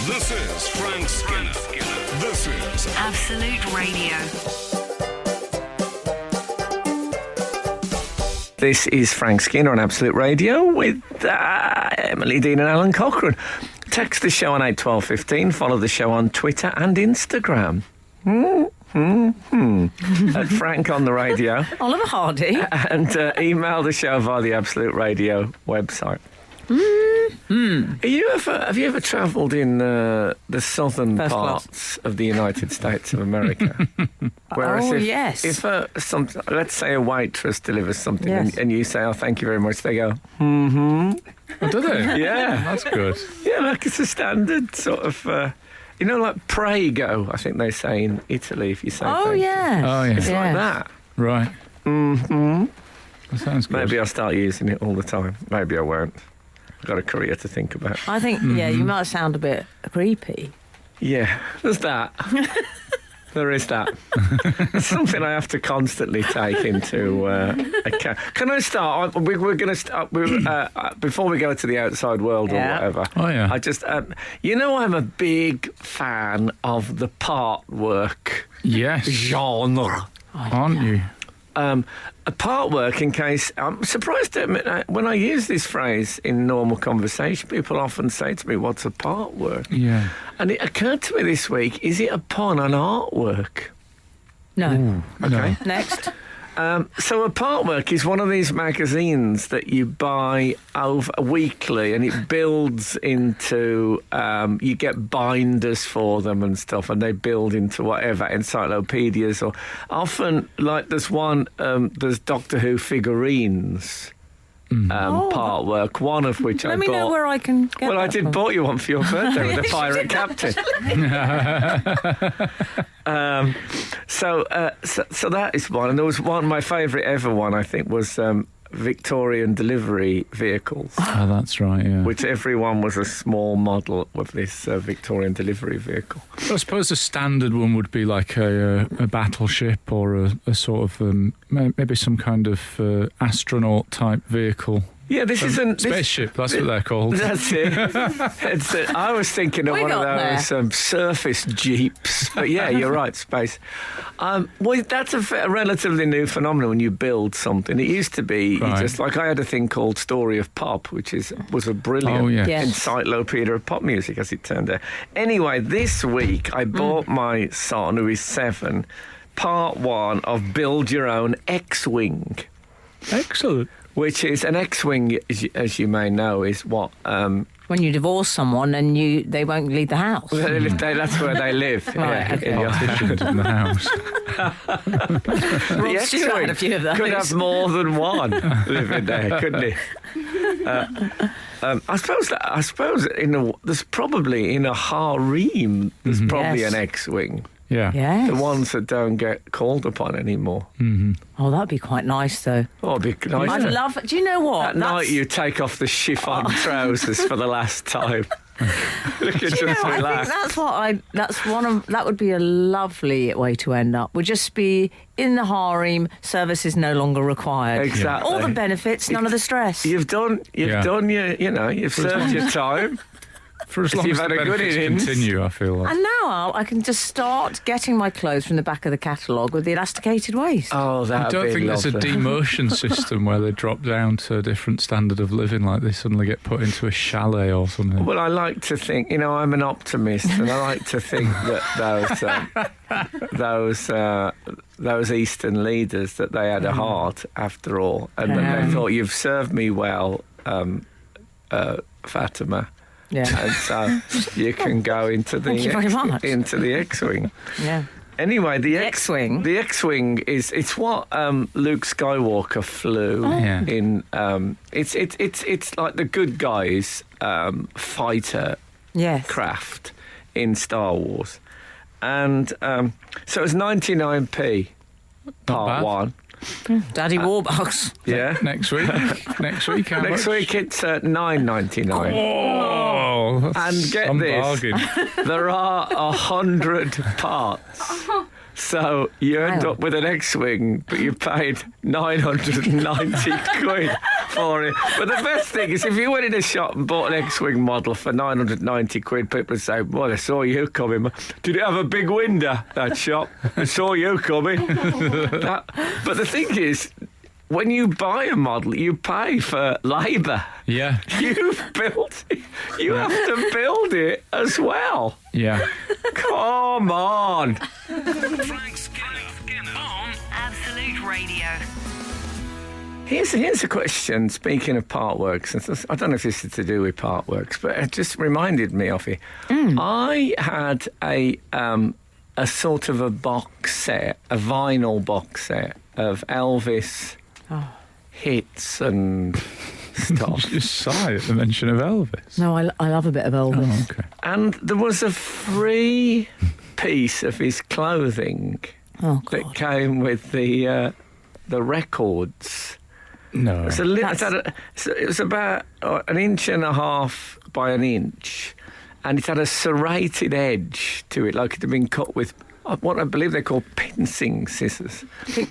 This is Frank Skinner. This is Absolute Radio. This is Frank Skinner on Absolute Radio with Emily Dean and Alan Cochrane. Text the show on 81215. Follow the show on Twitter and Instagram. At Frank on the Radio. Oliver Hardy. And email the show via the Absolute Radio website. Have you ever travelled in the southern First parts of the United States of America? Yes. If let's say a waitress delivers something and you say, "Oh, thank you very much," they go, Oh, do they? "Yeah, That's good. yeah," like it's a standard sort of, like prego. I think they say in Italy if you say. Oh, thank you. yeah. Oh, yeah. It's like that. Right. Mm-hmm. That sounds good. Maybe I'll start using it all the time. Maybe I won't. I've got a career to think about. I think, you might sound a bit creepy. Yeah, there's that. There is that. It's something I have to constantly take into account. Can I start? We're going to start before we go to the outside world or whatever. Oh, yeah. I just, I'm a big fan of the part work Yes. genre. Aren't you? A part work, in case I'm surprised to admit, when I use this phrase in normal conversation, people often say to me, "What's a part work?" Yeah. And it occurred to me this week: is it a pun on artwork? No. Okay. Next. So a part work is one of these magazines that you buy over weekly, and it builds into. You get binders for them and stuff, and they build into whatever encyclopedias or often like there's one. There's Doctor Who figurines. Part work, one of which I Let me bought. know where I can get Well, I that did from. bought you one for your birthday with a pirate captain. So that is one, and there was one. My favourite ever one, I think, was Victorian delivery vehicles, Oh, that's right, yeah. which everyone was a small model of this Victorian delivery vehicle. I suppose a standard one would be like a battleship or a sort of maybe some kind of astronaut type vehicle. Yeah, this isn't Spaceship, that's what they're called. That's it. I was thinking of We one of got those surface jeeps. But yeah, you're right, space. Well, that's a relatively new phenomenon when you build something. It used to be Right. just like I had a thing called Story of Pop, which was a brilliant Oh, yeah. Yes. encyclopedia of pop music, as it turned out. Anyway, this week I bought my son, who is 7, part 1 of Build Your Own X-Wing. Excellent. Which is an X-Wing, as you may know, is what... When you divorce someone and they won't leave the house. that's where they live. Right, okay. in your- Partitions in the house. The Rod Stewart had a few of those. could have more than one living there, couldn't he? I suppose there's probably in a harem. There's probably Yes. an X-wing. Yeah. Yes. The ones that don't get called upon anymore. Oh, that'd be quite nice, though. Oh, it'd be nice. I'd love. Do you know what? At night you take off the chiffon trousers for the last time. Look at Do you just know, I relax. think that would be a lovely way to end up. Would just be in the harem, services no longer required. Exactly. All the benefits, none of the stress. You've done you've served your time. For as If long you've as had the a good benefits innings. continue, I feel like. And now I can just start getting my clothes from the back of the catalogue with the elasticated waist. Oh, that I don't think there's a demotion system where they drop down to a different standard of living, like they suddenly get put into a chalet or something. Well, I like to think, I'm an optimist, and I like to think that those Eastern leaders, that they had a heart after all, and that they thought, "You've served me well, Fatima." Yeah. And so you can go into the Thank you very much. into the X-wing. Yeah. Anyway, the X-wing? The X-wing it's what Luke Skywalker flew Yeah. in. It's like the good guys fighter Yes. craft in Star Wars, and so it was 99p part bad. 1. Daddy Warbucks. Yeah. Next week? Next week, how Next much? week it's $9.99. Oh, that's And get some this. bargain. There are 100 parts. So you end Wow. up with an X-Wing, but you paid 990 quid for it. But the best thing is, if you went in a shop and bought an X-Wing model for 990 quid, people would say, well, I saw you coming. Did it have a big window, that shop? I saw you coming. But the thing is, when you buy a model, you pay for labour. Yeah. You've built it. You have to build it as well. Yeah. Come on. Frank Skinner on Absolute Radio. Here's a question, speaking of Partworks. And I don't know if this is to do with Partworks, but it just reminded me of it. I had a sort of a box set, a vinyl box set of Elvis hits and stuff. You just sigh at the mention of Elvis. No, I love a bit of Elvis. Oh, okay. And there was a free piece of his clothing Oh, that God. came with the records. No. It's it was about an inch and a half by an inch, and it had a serrated edge to it, like it had been cut with what I believe they call pincing scissors.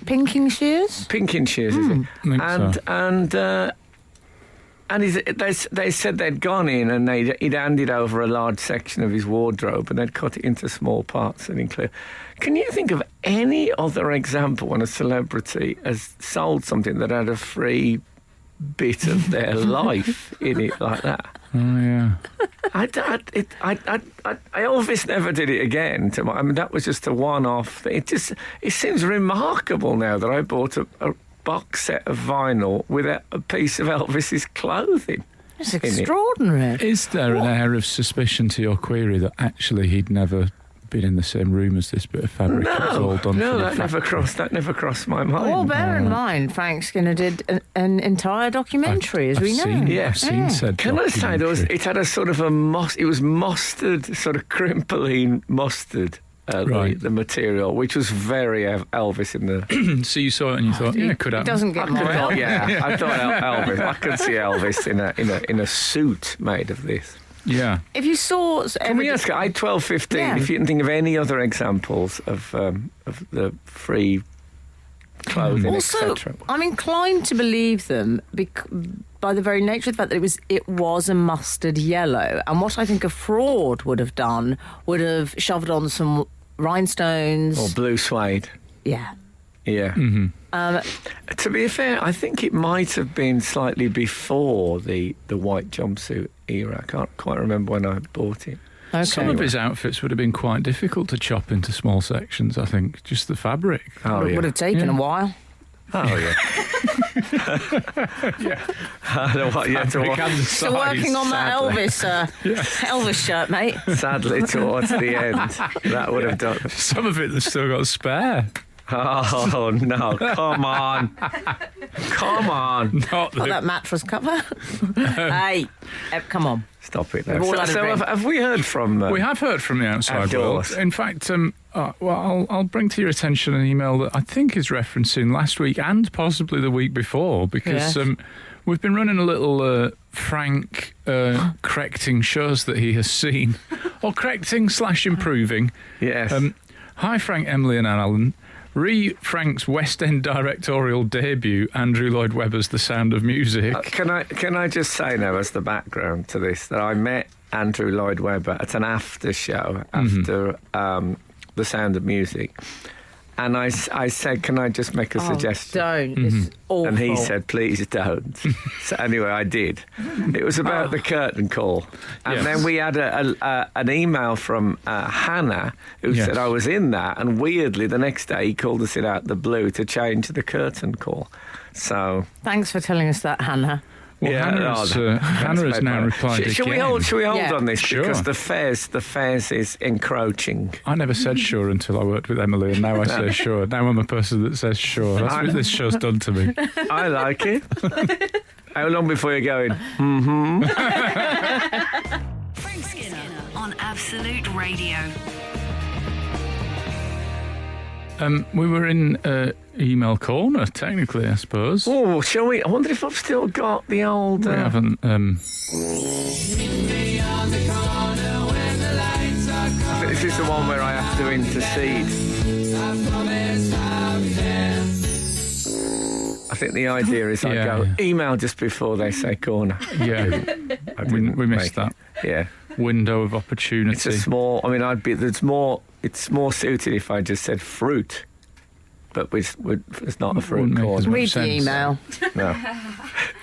Pinking shears? Pinking shears, is it? I think so. They said they'd gone in and he'd handed over a large section of his wardrobe and they'd cut it into small parts and include. Can you think of any other example when a celebrity has sold something that had a free bit of their life in it like that? Oh, yeah. Elvis never did it again. I mean, that was just a one-off thing. It seems remarkable now that I bought a box set of vinyl with a piece of Elvis's clothing. It's in it. extraordinary. Is there an air of suspicion to your query that actually he'd never been in the same room as this bit of fabric? It was all done No, for the that never crossed my mind. Well, bear in mind, Frank Skinner did an entire documentary, as we know. I've seen said Can I say documentary. it had a sort of it was mustard, sort of crimpling mustard. Right. The material, which was very Elvis in the. So you saw it and you thought, yeah, it could It happen. doesn't get more Elvis. Yeah, I thought Elvis. I could see Elvis in a suit made of this. Yeah. If you saw... Can we ask? I 12-15. Yeah. If you can think of any other examples of the free clothing, Also, etc. I'm inclined to believe them by the very nature of the fact that it was a mustard yellow. And what I think a fraud would have done would have shoved on some rhinestones. Or blue suede. Yeah. Yeah. To be fair, I think it might have been slightly before the white jumpsuit era. I can't quite remember when I bought it. Okay. Some of his outfits would have been quite difficult to chop into small sections, I think. Just the fabric. Oh, It yeah. would have taken a while. Oh, yeah. I don't want you to watch. Still working on that Elvis shirt, mate. Sadly, towards the end, that would have done. Some of it that's still got spare. Oh, no. Come on. Come on. Not Got the, that mattress cover. Hey, come on. Stop it now. We've all had a So drink. have we heard from... we have heard from the outside Outdoors. world. In fact, I'll bring to your attention an email that I think is referencing last week and possibly the week before, because Yes. we've been running a little Frank correcting shows that he has seen, or correcting / improving. Yes. Hi, Frank, Emily and Alan. Frank's West End directorial debut, Andrew Lloyd Webber's The Sound of Music. Can I just say now, as the background to this, that I met Andrew Lloyd Webber at an after show after The Sound of Music, and I said, can I just make a suggestion? Don't. It's awful. And he said, please don't. So anyway, I did. It was about the curtain call. And Yes. then we had an email from Hannah who Yes. said I was in that. And weirdly, the next day he called us in out the blue to change the curtain call. So... Thanks for telling us that, Hannah. Well, Hannah has now replied Should we again. hold Yeah. on this? Sure. Because the fares is encroaching. I never said sure until I worked with Emily, and now I say sure. Now I'm a person that says sure. That's what this show's done to me. I like it. How long before you're going? Frank Skinner on Absolute Radio. We were in email corner, technically, I suppose. Oh, shall we? I wonder if I've still got the old... We haven't. This is the one where I have to intercede. I think the idea is I Yeah, go yeah. email just before they say corner. Yeah, I we didn't missed make that it. Yeah. window of opportunity. It's a small. I mean, it's more suited if I just said fruit, but it's not a fruit Wouldn't make as corner. much Read the sense. email.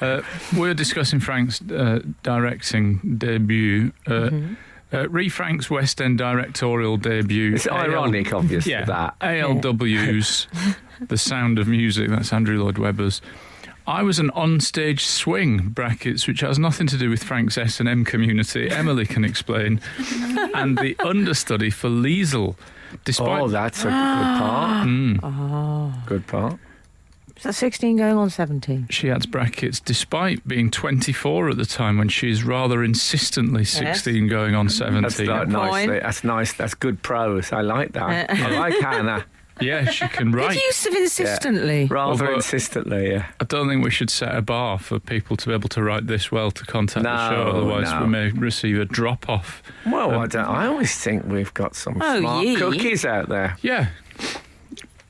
No. We're discussing Frank's directing debut. Frank's West End directorial debut. It's ironic, obviously, Yeah, that. ALW's The Sound of Music. That's Andrew Lloyd Webber's. I was an onstage swing, brackets, which has nothing to do with Frank's S&M community. Emily can explain. And the understudy for Liesel. Despite Oh, that's a good part. Mm. Good part. Is that 16 going on 17? She adds brackets, despite being 24 at the time when she's rather insistently 16 going on 17. That's nicely. That's nice. That's good prose. I like that. I like Hannah. Yeah, she can Good write. use of insistently. Rather Although- insistently, yeah. I don't think we should set a bar for people to be able to write this well to contact the No, show, otherwise no. we may receive a drop-off. Well, I always think we've got some Oh, smart yee. cookies out there. Yeah.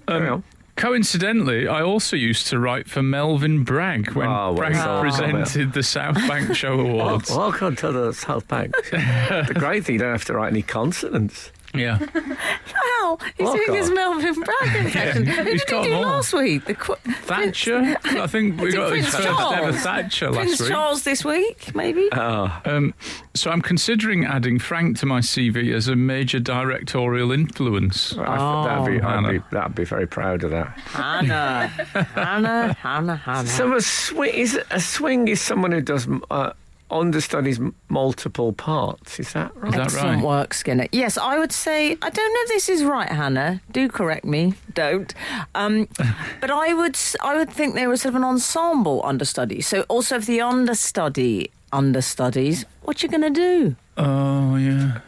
Carry on. Coincidentally, I also used to write for Melvin Bragg when Oh, well, Bragg it's all presented the South Bank Show Awards. Welcome to the South Bank. The great thing, you don't have to write any consonants. Yeah. Wow, he's Welcome. doing his Melvin Bragg impression. Who he's did got he do more. last week? Thatcher. I think we got his Prince first ever Charles. Thatcher Prince last week. Charles this week, maybe? So I'm considering adding Frank to my CV as a major directorial influence. That'd be very proud of that. Hannah. So a swing is someone who does understudies multiple parts. Is that right? Is that Excellent right? work, Skinner. Yes, I would say, I don't know if this is right, Hannah. Do correct me. Don't. But I would think there was sort of an ensemble understudy. So also if the understudies, what you going to do? Oh, yeah.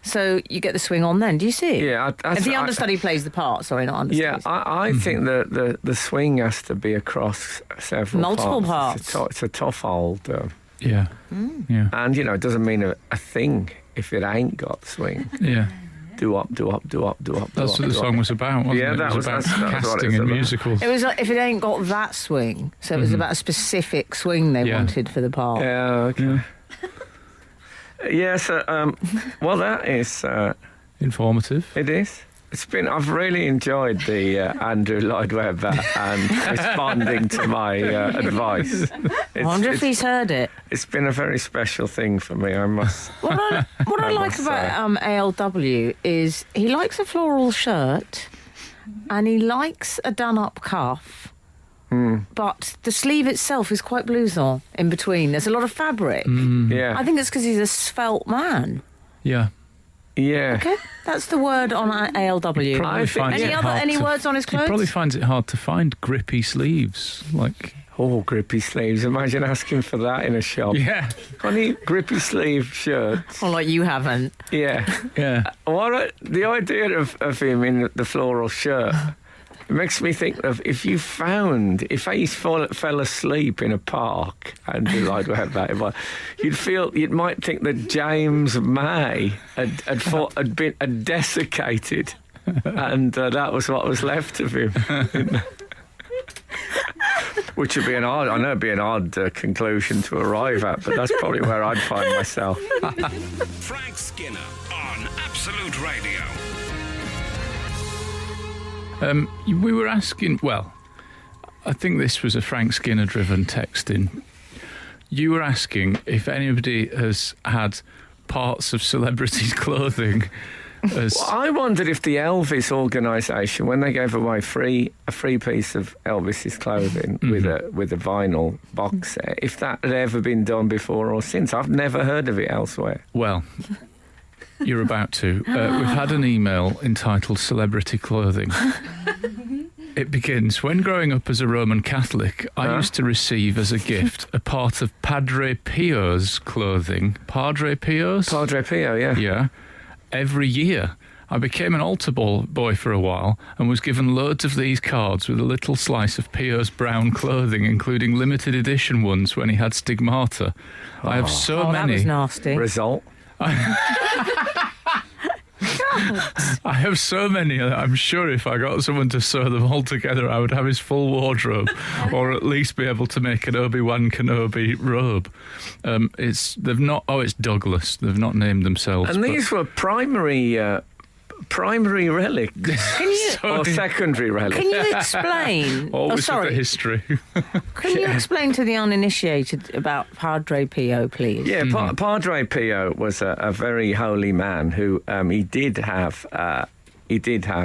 So you get the swing on then. Do you see it? Yeah, If the understudy plays the part, sorry, not understudies. Yeah, I think that the swing has to be across several Multiple parts. parts. It's a tough old, Yeah. Yeah. and it doesn't mean a thing if it ain't got swing. Yeah. Do up. That's what the song was about, wasn't Yeah, it? that It was- about that's what casting it's in about. musicals. It was like, if it ain't got that swing. So it was about a specific swing they Yeah. wanted for the part. Yeah, okay. Yeah, so, well, that is, Informative. it is. I've really enjoyed the Andrew Lloyd Webber and responding to my advice. I wonder if he's heard it. It's been a very special thing for me, I must. What I like must about ALW is he likes a floral shirt and he likes a done-up cuff, but the sleeve itself is quite blouson in between. There's a lot of fabric. Yeah. I think it's because he's a svelte man. Yeah. Yeah. Okay, that's the word on ALW. Probably I think- finds Any it other hard any to- words on his He probably clothes? finds it hard to find grippy sleeves. Like, Oh, grippy sleeves. Imagine asking for that in a shop. yeah. Honey, grippy sleeve shirts. Well, like you haven't. Yeah. Yeah. The idea of him in the floral shirt, it makes me think of if he fell asleep in a park and you like that, you might think that James May had been desiccated, and that was what was left of him. Which would be an odd conclusion to arrive at, but that's probably where I'd find myself. Frank Skinner on Absolute Radio. We were asking, well, I think this was a Frank Skinner driven text in. You were asking if anybody has had parts of celebrities' clothing as. Well, I wondered if the Elvis organisation, when they gave away a free piece of Elvis's clothing with a vinyl box set, if that had ever been done before or since. I've never heard of it elsewhere. Well, you're about to. We've had an email entitled Celebrity Clothing. It begins, when growing up as a Roman Catholic, I used to receive as a gift a part of Padre Pio's clothing. Padre Pio's? Padre Pio, yeah. Yeah. Every year. I became an altar boy for a while and was given loads of these cards with a little slice of Pio's brown clothing, including limited edition ones when he had stigmata. I have so Oh, that many. was nasty. Result. I have so many that I'm sure if I got someone to sew them all together, I would have his full wardrobe, or at least be able to make an Obi-Wan Kenobi robe. It's Douglas. They've not named themselves. And these were primary relics. Can you or secondary relics. can you explain? Always with sorry. the history. Can you explain to the uninitiated about Padre Pio, please? Yeah, Padre Pio was a very holy man who he did have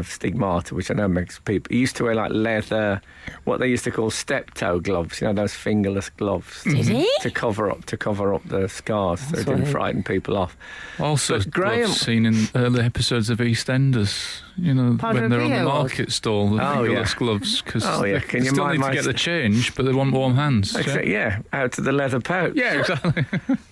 stigmata, which I know makes people. He used to wear like leather, what they used to call step-toe gloves. You know, those fingerless gloves. Did he? To cover up the scars, so it didn't frighten people off. Also, But Graham- gloves seen in early episodes of EastEnders. You know, Padre when they're on the Pio was. market stall, the Oh, fingerless yeah. gloves, because Oh, yeah. they Can you still mind need to my get the change, but they want warm hands. Except, yeah, out of the leather pouch. Yeah, exactly.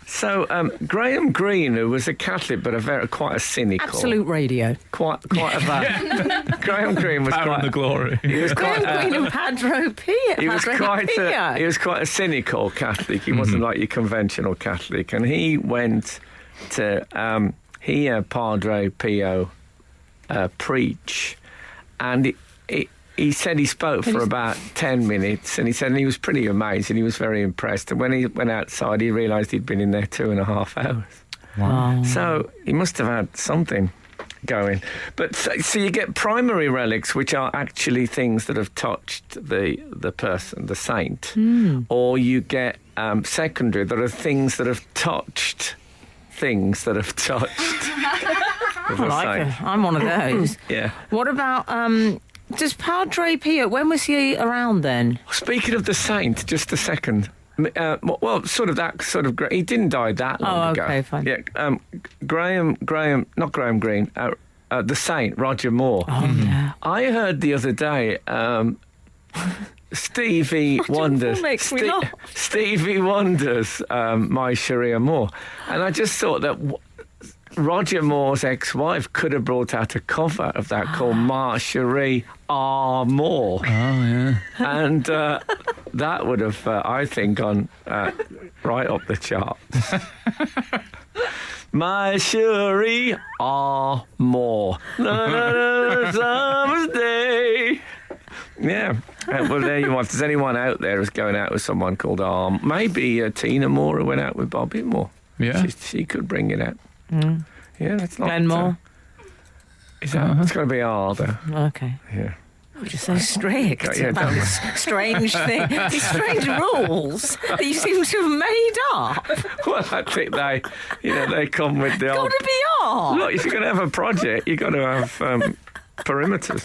So Graham Greene, who was a Catholic but quite a cynical, Absolute radio. quite a bad. Graham Greene was Power and quite. the glory. He was quite. Graham Greene and Padre Pio. He was Padre Pio. he was quite a cynical Catholic. He wasn't like your conventional Catholic, and he went to hear Padre Pio preach, and he said he spoke for about 10 minutes, and he said he was pretty amazed and he was very impressed. And when he went outside, he realised he'd been in there 2.5 hours. Wow. So he must have had something going. But so you get primary relics, which are actually things that have touched the person, the saint, or you get secondary, that are things that have touched things that have touched the I like saint. it. I'm one of those. Yeah. What about does Padre Pio? When was he around then? Speaking of the saint, just a second. Well, sort of. He didn't die that long ago. okay, fine. Yeah, not Graham Greene. The saint, Roger Moore. Oh yeah. I heard the other day Stevie Wonder's Moore makes me laugh. Stevie Wonder's My Sharia Moore, and I just thought that Roger Moore's ex-wife could have brought out a cover of that called Ma Cherie Ah Moore. Oh, yeah. And that would have, I think, gone right up the charts. My Cherie Ah Moore. Summer's day. Yeah. Well, there you are. If there's anyone out there who's going out with someone called maybe Tina Moore who went out with Bobby Moore. Yeah. She could bring it out. Yeah, that's not. Glenn Moore. It's got to be R, though. Okay. Yeah. You're just so strict Yeah, about don't this strange thing, these strange rules that you seem to have made up. Well, I think they come with the Got old. to be on. Look, if you're going to have a project, you've got to have perimeters.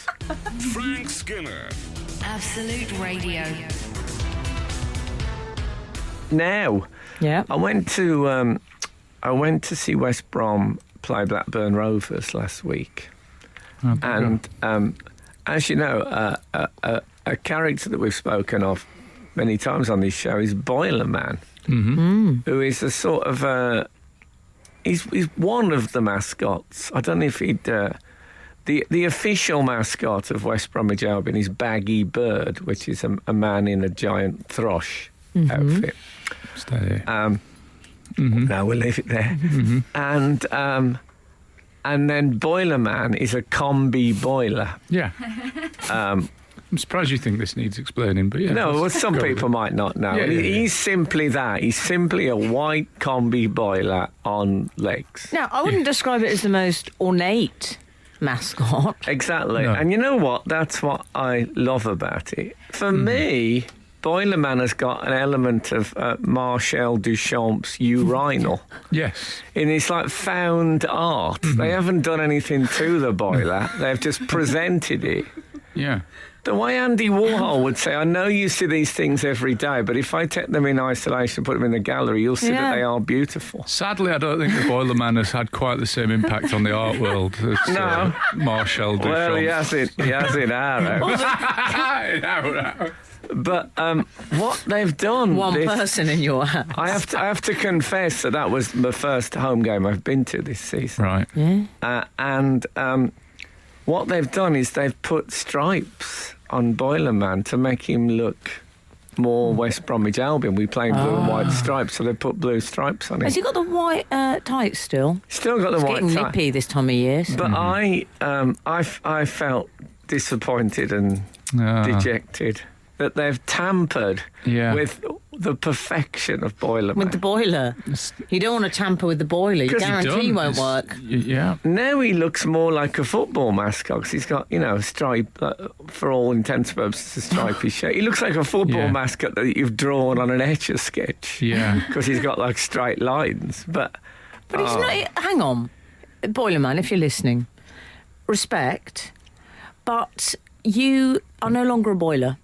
Frank Skinner. Absolute Radio. Now, Yeah. I went to see West Brom play Blackburn Rovers last week, and as you know, a character that we've spoken of many times on this show is Boiler Man, who is a sort of he's one of the mascots. I don't know if he'd. The official mascot of West Bromwich Albion is Baggy Bird, which is a man in a giant thrush outfit. Steady. No, we'll leave it there. And then Boiler Man is a combi boiler. Yeah. I'm surprised you think this needs explaining, but yeah. No, well, let's some go with people it. might not know. Yeah, yeah, He's simply that. He's simply a white combi boiler on legs. Now, I wouldn't describe it as the most ornate mascot. Exactly. No. And you know what? That's what I love about it. For me, Boiler Man has got an element of Marcel Duchamp's urinal. Yes. In it's like found art. They haven't done anything to the boiler. They've just presented it. Yeah. The way Andy Warhol would say, I know you see these things every day, but if I take them in isolation, put them in the gallery, you'll see that they are beautiful. Sadly, I don't think the Boiler Man has had quite the same impact on the art world as No. Marcel Duchamp. Well, he has in our house. But what they've done... One person in your house. I have to confess that was the first home game I've been to this season. Right. Yeah. And what they've done is they've put stripes on Boiler Man to make him look more West Bromwich Albion. We play in blue and white stripes, so they put blue stripes on it. Has he got the white tights still? Still got the It's white getting tie. nippy this time of year. But I felt disappointed and dejected that they've tampered Yeah. with the perfection of Boilerman. With the boiler. You don't want to tamper with the boiler. You 'Cause you guarantee Done. won't work. Yeah. Now he looks more like a football mascot 'cause he's got, a stripe, for all intents and purposes, a stripy shirt. He looks like a football Yeah. mascot that you've drawn on an Etcher sketch. Yeah. Because he's got like straight lines. But But he's not. Hang on. Boilerman, if you're listening, respect, but you are no longer a boiler.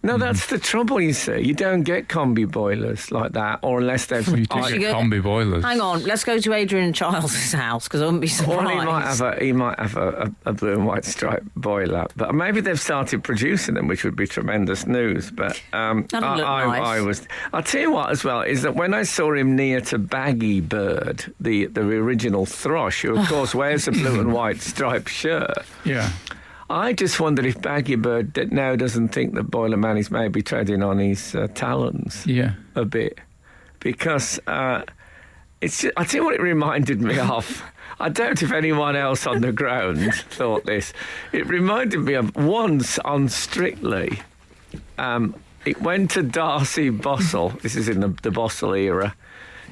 no, that's the trouble, you see. You don't get combi boilers like that, or unless they've... Well, you do you get go- combi boilers. Hang on, let's go to Adrian Childs' house because I wouldn't be surprised. Or he might have a blue and white striped boiler, but maybe they've started producing them, which would be tremendous news. But That'd look nice. I'll tell you what, as well, is that when I saw him near to Baggy Bird, the original thrush, who of course wears a blue and white striped shirt, Yeah. I just wondered if Baggy Bird now doesn't think that Boilerman is maybe treading on his talons Yeah. a bit, because it's just, I tell you what it reminded me of. I doubt if anyone else on the ground thought this. It reminded me of once on Strictly. It went to Darcy Bossel. This is in the Bossel era.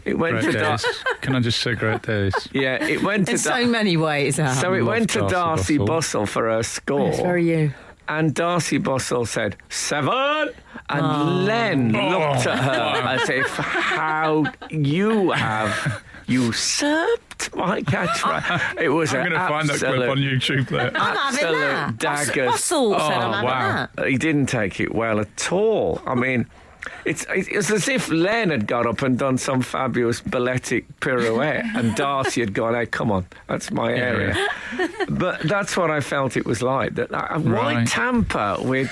It went Great to days. Can I just say great days? yeah. It went to In so many ways, Al. so it Love went to Darcy Darcy Bossel. Bossel for her score. It's very you. And Darcy Bossel said, 7. And Len looked at her as if, how you have usurped my catchphrase. It was I'm an going to find that clip on YouTube there. I'm having absolute that. daggers. Russell said I'm having wow. that. He didn't take it well at all. I mean, it's as if Len had got up and done some fabulous balletic pirouette and Darcy had gone, hey, come on, that's my area. But that's what I felt it was like. That why Right. tamper with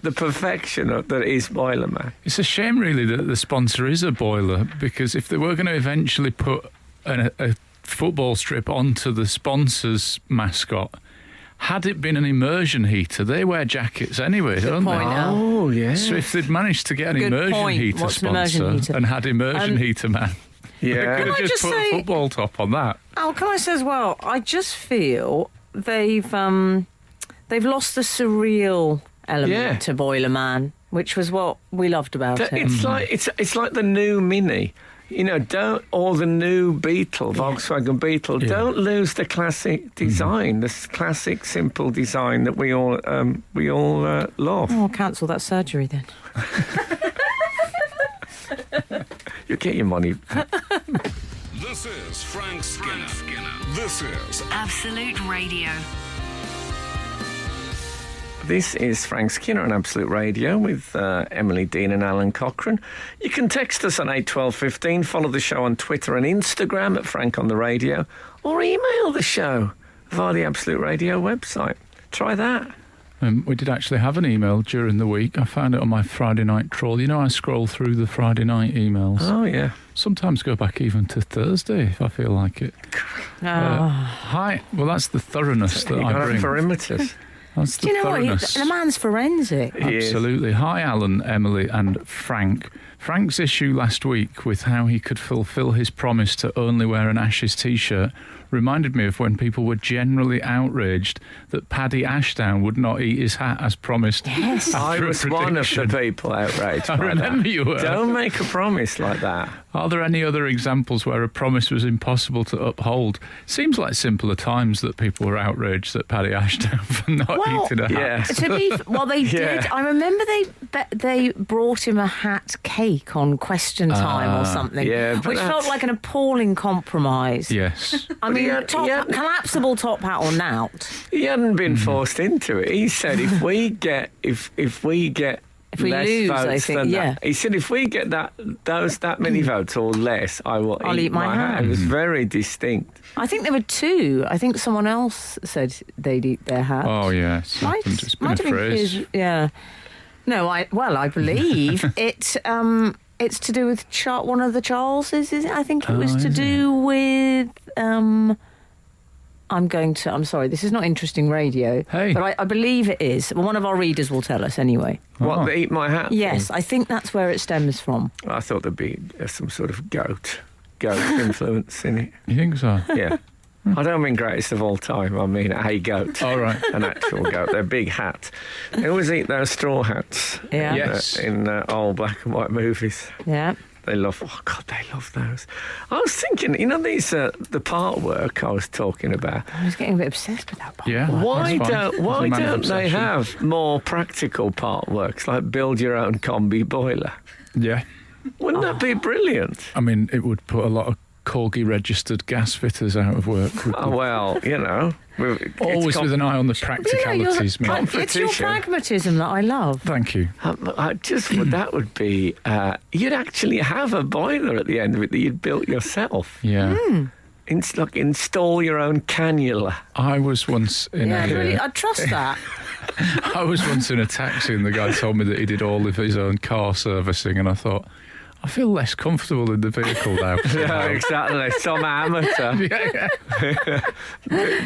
the perfection that is Boilerman? It's a shame, really, that the sponsor is a boiler, because if they were going to eventually put a football strip onto the sponsor's mascot, had it been an immersion heater, they wear jackets anyway, don't point, they? Al. Oh, yeah. So if they'd managed to get an Good immersion point. heater What's an sponsor immersion heater? and had immersion heater man, they Yeah. could have I just just put say- a football top on that. Oh, can I say as well? I just feel they've lost the surreal element Yeah. to Boilerman, which was what we loved about it. It's like it's like the new Mini, or the new Beetle, Volkswagen Beetle. Yeah. Don't lose the classic design, this classic simple design that we all love. Oh, cancel that surgery then. You get your money. This is Frank Skinner. This is Absolute Radio. This is Frank Skinner on Absolute Radio with Emily Dean and Alan Cochrane. You can text us on 81215, follow the show on Twitter and Instagram at Frank on the Radio, or email the show via the Absolute Radio website. Try that. We did actually have an email during the week. I found it on my Friday night trawl. I scroll through the Friday night emails. Oh, yeah. Sometimes go back even to Thursday if I feel like it. Hi. Well, that's the thoroughness that You I got bring. perimeters. That's the Do you know what? thoroughness. The man's forensic. He is. Absolutely. Hi, Alan, Emily, and Frank. Frank's issue last week with how he could fulfil his promise to only wear an Ashes t-shirt reminded me of when people were generally outraged that Paddy Ashdown would not eat his hat as promised. Yes. I after a was one of the prediction. people outraged I by remember that. you were. Don't make a promise like that. Are there any other examples where a promise was impossible to uphold? Seems like simpler times that people were outraged at Paddy Ashdown for not Well, eating a hat. Yeah. They did. Yeah. I remember they brought him a hat cake on Question Time or something, yeah, but which felt that's- like an appalling compromise. Yes. I mean, he had- collapsible top hat or nout. He hadn't been forced into it. He said, if we get If we less lose, votes I think, than yeah. that. He said, if we get that many votes or less, I'll eat my hat. It was very distinct. I think there were two. I think someone else said they'd eat their hat. Oh, yes. It's been a might have been phrase. his, yeah. No, I believe it's to do with one of the Charleses. I think it was Oh, to is do with I'm sorry, this is not interesting radio. Hey. But I believe it is. Well, one of our readers will tell us anyway. What, the Eat My Hat Yes, thing? I think that's where it stems from. I thought there'd be some sort of goat influence in it. You think so? Yeah. I don't mean greatest of all time. I mean a goat. All right. An actual goat. They're big hat. They always eat those straw hats. Yeah. Yes. In old black and white movies. Yeah. They love. Oh God, they love those. I was thinking, these the part work I was talking about. I was getting a bit obsessed with that part. Yeah. Why that's fine. don't It's a man of they obsession. have more practical part works like build your own combi boiler? Yeah. Wouldn't that be brilliant? I mean, it would put a lot of Corgi registered gas fitters out of work. Oh well, Always with an eye on the You know, practicalities, mate. it's your Competition. pragmatism that I love. Thank you. that would be. You'd actually have a boiler at the end of it that you'd built yourself. Yeah. Install your own cannula. I was once in Yeah, a. really, I trust that. I was once in a taxi and the guy told me that he did all of his own car servicing, and I thought, I feel less comfortable in the vehicle now. Yeah, exactly. Some amateur yeah.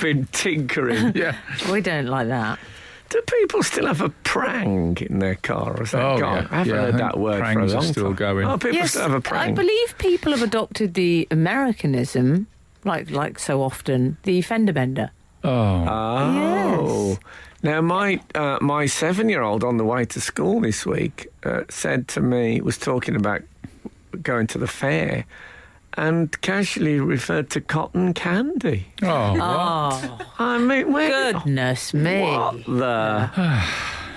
been tinkering. Yeah. We don't like that. Do people still have a prang in their car? Or is that Oh, gone? yeah. I haven't Yeah, I heard think that word for a prangs are long still time. going. Oh, people still have a I prang. believe people have adopted the Americanism, like so often, the fender bender. Oh. Oh. Yes. Now, my 7-year-old on the way to school this week said to me, was talking about going to the fair and casually referred to cotton candy. Oh. What? Oh, I mean, goodness me. what the...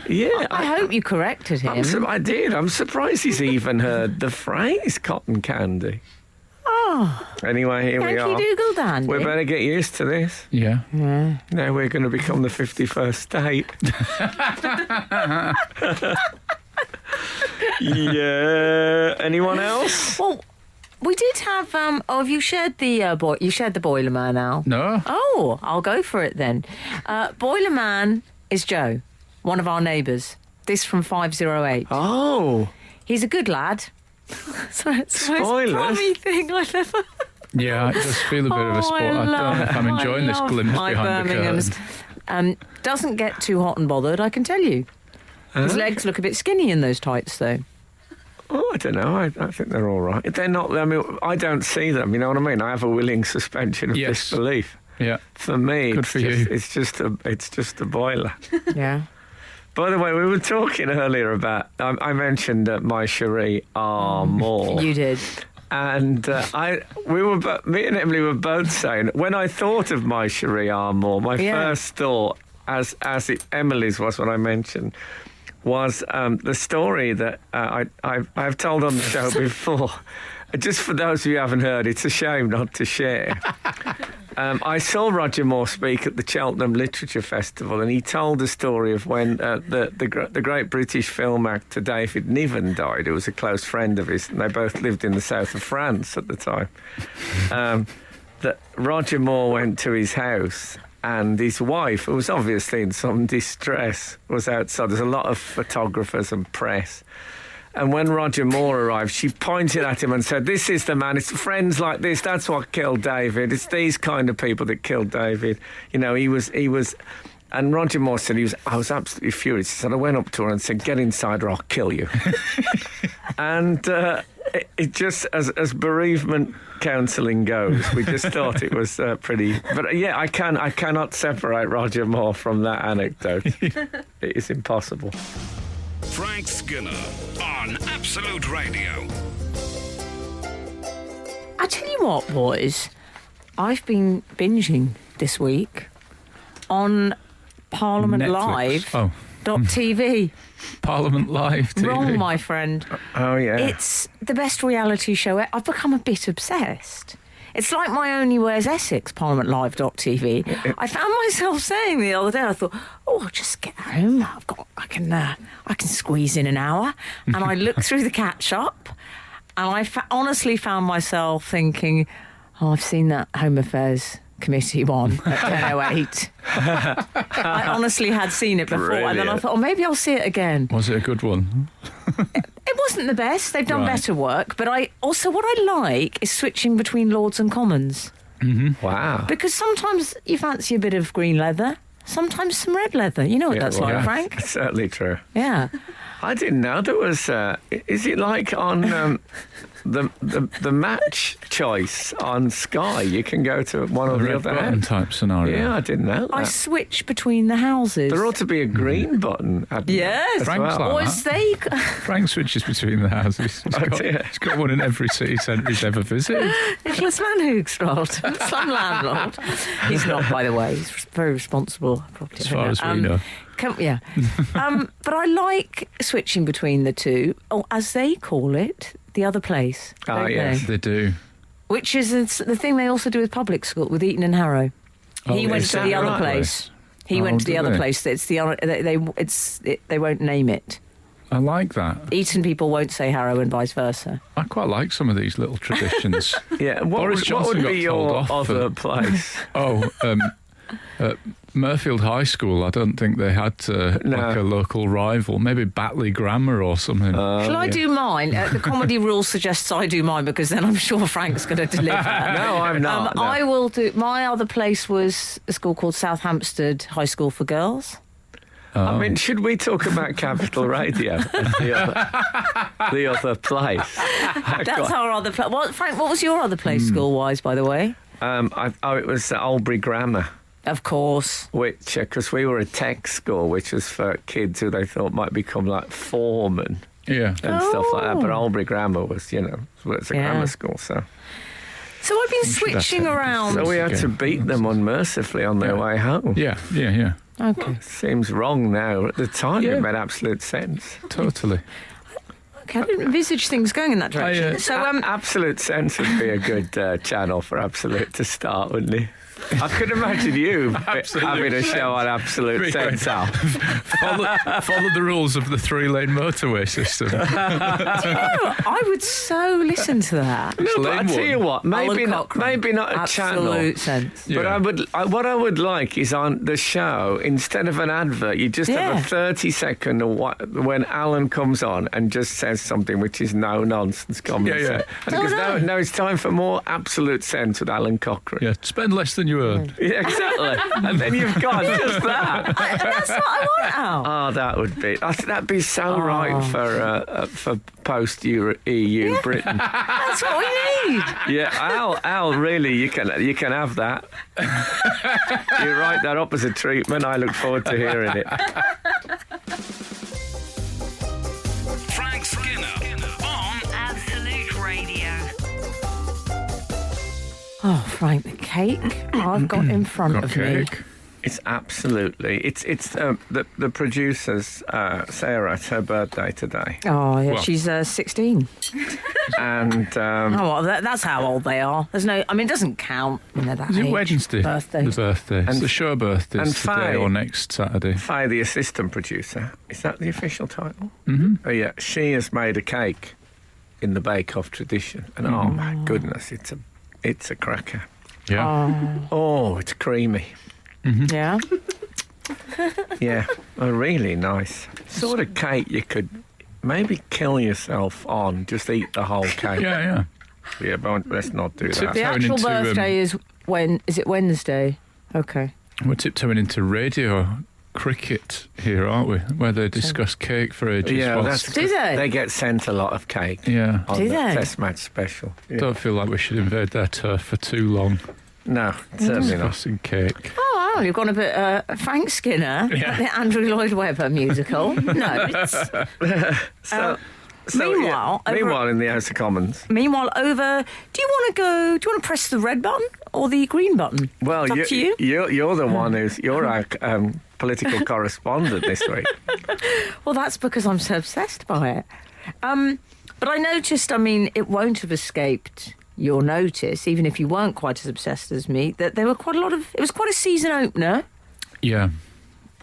Yeah, I hope you corrected him. I did. I'm surprised he's even heard the phrase cotton candy. Oh, Anyway, here we are. Yankee Doodle Dandy. We better get used to this. Yeah. Now we're going to become the 51st state. Yeah. Anyone else? Well, we did have. Have you shared the You shared the Boiler Man now? No. Oh, I'll go for it then. Boiler Man is Joe, one of our neighbours. This from 508. Oh. He's a good lad. So it's the most Spoilers. plummy thing I've ever. Yeah, it does feel a bit of a sport. I don't know if I'm enjoying this glimpse my behind the Birmingham's. curtain. Doesn't get too hot and bothered, I can tell you. His legs look a bit skinny in those tights, though. Oh, I don't know. I think they're all right. They're not. I mean, I don't see them. You know what I mean? I have a willing suspension of Yes. disbelief. Yeah. For me, Good it's for just, you. It's just a boiler. Yeah. By the way, we were talking earlier about. I mentioned My Cherie Armour. You did. And me and Emily were both saying, when I thought of My Cherie Armour, my Yeah. first thought, Emily's was what I mentioned, was the story that I've told on the show before. Just for those of you who haven't heard, it's a shame not to share. I saw Roger Moore speak at the Cheltenham Literature Festival, and he told the story of when the great British film actor David Niven died, who was a close friend of his, and they both lived in the south of France at the time. That Roger Moore went to his house, and his wife, who was obviously in some distress, was outside. There's a lot of photographers and press. And when Roger Moore arrived, she pointed at him and said, "This is the man. It's friends like this. That's what killed David. It's these kind of people that killed David." You know, he was. And Roger Moore said I was absolutely furious. He said, "I went up to her and said, 'Get inside or I'll kill you.'" And it just, as bereavement counselling goes, we just thought it was pretty. But yeah, I cannot separate Roger Moore from that anecdote. It is impossible. Frank Skinner on Absolute Radio. I tell you what, boys, I've been binging this week on Parliament Netflix. Live. Oh. .tv. Parliament Live TV. Wrong, my friend. Oh yeah. It's the best reality show. I've become a bit obsessed. It's like my Only Wears Essex, ParliamentLive.tv. I found myself saying the other day, I thought, I'll just get home. I can squeeze in an hour. And I looked through the catch up, and I honestly found myself thinking, I've seen that Home Affairs Committee one at 10:08. I honestly had seen it before, and then I Brilliant. thought, maybe I'll see it again. Was it a good one? It wasn't the best. They've done Right. better work. But what I like is switching between Lords and Commons. Wow. Because sometimes you fancy a bit of green leather, sometimes some red leather. You know what that's well, like, yeah, Frank? It's certainly true. Yeah. I didn't know there was. Is it like on the match choice on Sky? You can go to one or the red other button end. type scenario. Yeah, I didn't know I that. switch between the houses. There ought to be a green button. Yes. as Frank's well. like Or as they... Frank switches between the houses. dear. He's got one in every city centre he's ever visited. Nicholas Van Hoogstraat, some landlord. He's not, by the way. He's very responsible property As far owner. as we know. Yeah. But I like switching between the two, or as they call it, the other place. Ah, don't yes. they? They do. Which is the thing they also do with public school, with Eton and Harrow. He Oh, went is to that the other right? place. He Oh, went to the did other they? place. It's the other. They won't name it. I like that. Eton people won't say Harrow and vice versa. I quite like some of these little traditions. Yeah. What Boris would Johnson be got told your off other for- place? Murfield High School, I don't think they had No. like a local rival. Maybe Batley Grammar or something. Shall I do mine? The comedy rule suggests I do mine because then I'm sure Frank's going to deliver. No, I'm not. no. I will do. My other place was a school called South Hampstead High School for Girls. I mean, should we talk about Capital Radio as the other place? That's our other place. Frank, what was your other place school-wise, by the way? It was Albury Grammar, Of course. which, because we were a tech school, which was for kids who they thought might become like foremen Yeah. and stuff like that. But Oh. Albury Grammar was, it's a Yeah. grammar school, so. So I've been should have switching said- around. So we had to beat them unmercifully on their Yeah. way home. Yeah, yeah, yeah. Okay. Seems wrong now. At the time, Yeah. it made absolute sense. Totally. Okay, I didn't envisage things going in that direction. So Absolute Sense would be a good channel for Absolute to start, wouldn't it? I could imagine you having a show on Absolute Be Sense, Al. Follow the rules of the 3-lane motorway system. I would so listen to that. No, but I lane tell you one. what, maybe Alan not, Cochrane. maybe not a channel. Absolute sense. But Yeah. what I would like is on the show, instead of an advert, you just have Yeah. a 30-second when Alan comes on and just says something which is no nonsense common Yeah, yeah. sense. Because no. now it's time for more Absolute Sense with Alan Cochrane. Yeah, spend less than you earn. Yeah, exactly. And then you've got just that. That's what I want, Al. Oh, that would be. That'd be so right for post-EU Britain. That's what we need. Yeah, Al, really, you can have that. You write that up as a treatment. I look forward to hearing it. Frank Skinner on Absolute Radio. Oh, Frank, the cake I've got in front Got of me. cake. It's absolutely. It's the producer's Sarah. It's her birthday today, Oh, yeah, Well- she's 16. and Oh, well, that's how old they are. There's no, I mean, it doesn't count. You know, that Is it age. Wednesday? Birthday. The birthday. And- It's the show birthday and today Faye. or next Saturday. Faye, the assistant producer. Is that the official title? Mm-hmm. Oh yeah, she has made a cake in the Bake Off tradition, and oh my goodness, it's a cracker. Yeah. Oh, it's creamy. Yeah. Yeah, really nice. Sort of cake you could maybe kill yourself on. Just eat the whole cake. Yeah, yeah. Yeah, but let's not do that. The Turn actual into, birthday is when? Is it Wednesday? Okay. We're tiptoeing into radio cricket here, aren't we? Where they discuss cake for ages. Yeah, whilst- that's Do they? They get sent a lot of cake Yeah. on Do the they? Test match special. Yeah. Don't feel like we should invade their turf for too long. No, certainly not. Discussing cake. Oh, wow, you've gone a bit Frank Skinner, Yeah. the Andrew Lloyd Webber musical. No, it's, So, meanwhile, over- meanwhile, in the House of Commons. meanwhile, over. Do you want to press the red button or the green button? Well, It's up to you. you're the one you're our political correspondent this week. Well, that's because I'm so obsessed by it. But I noticed, I mean, it won't have escaped your notice, even if you weren't quite as obsessed as me, that there were quite a lot of. It was quite a season opener. Yeah.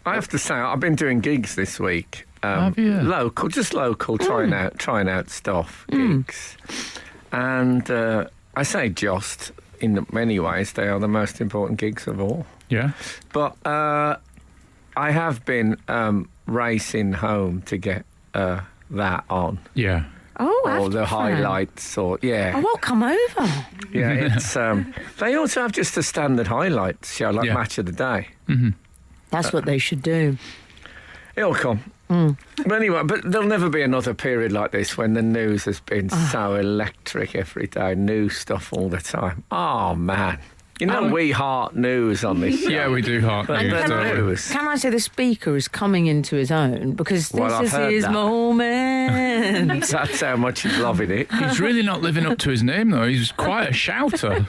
I have to say, I've been doing gigs this week. Have you? Local, trying out stuff, gigs. And I say just, in many ways, they are the most important gigs of all. Yeah. But I have been racing home to get that on. Yeah. Oh, or the Afghan. highlights, or Oh, well, come over. yeah. It's they also have just a standard highlights show like Yeah. Match of the Day. That's what they should do. It'll come. But anyway, but there'll never be another period like this when the news has been so electric every day, new stuff all the time. Oh man, you know we heart news on this show. Yeah, we do heart But news, the don't we? news. Can I say the speaker is coming into his own because this Well, I've is heard his that. moment. That's how much he's loving it. He's really not living up to his name, though. He's quite a shouter.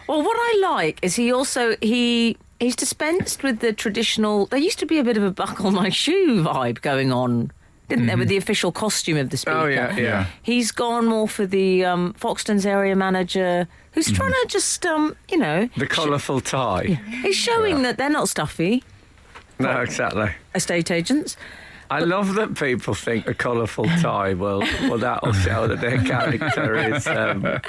Well, what I like is he's dispensed with the traditional. There used to be a bit of a buckle my shoe vibe going on, didn't there, with the official costume of the speaker? Oh yeah, yeah. He's gone more for the Foxtons area manager, who's trying to just, The colourful tie. he's showing that they're not stuffy No, exactly. estate agents. I love that people think a colourful tie well that'll show that their character is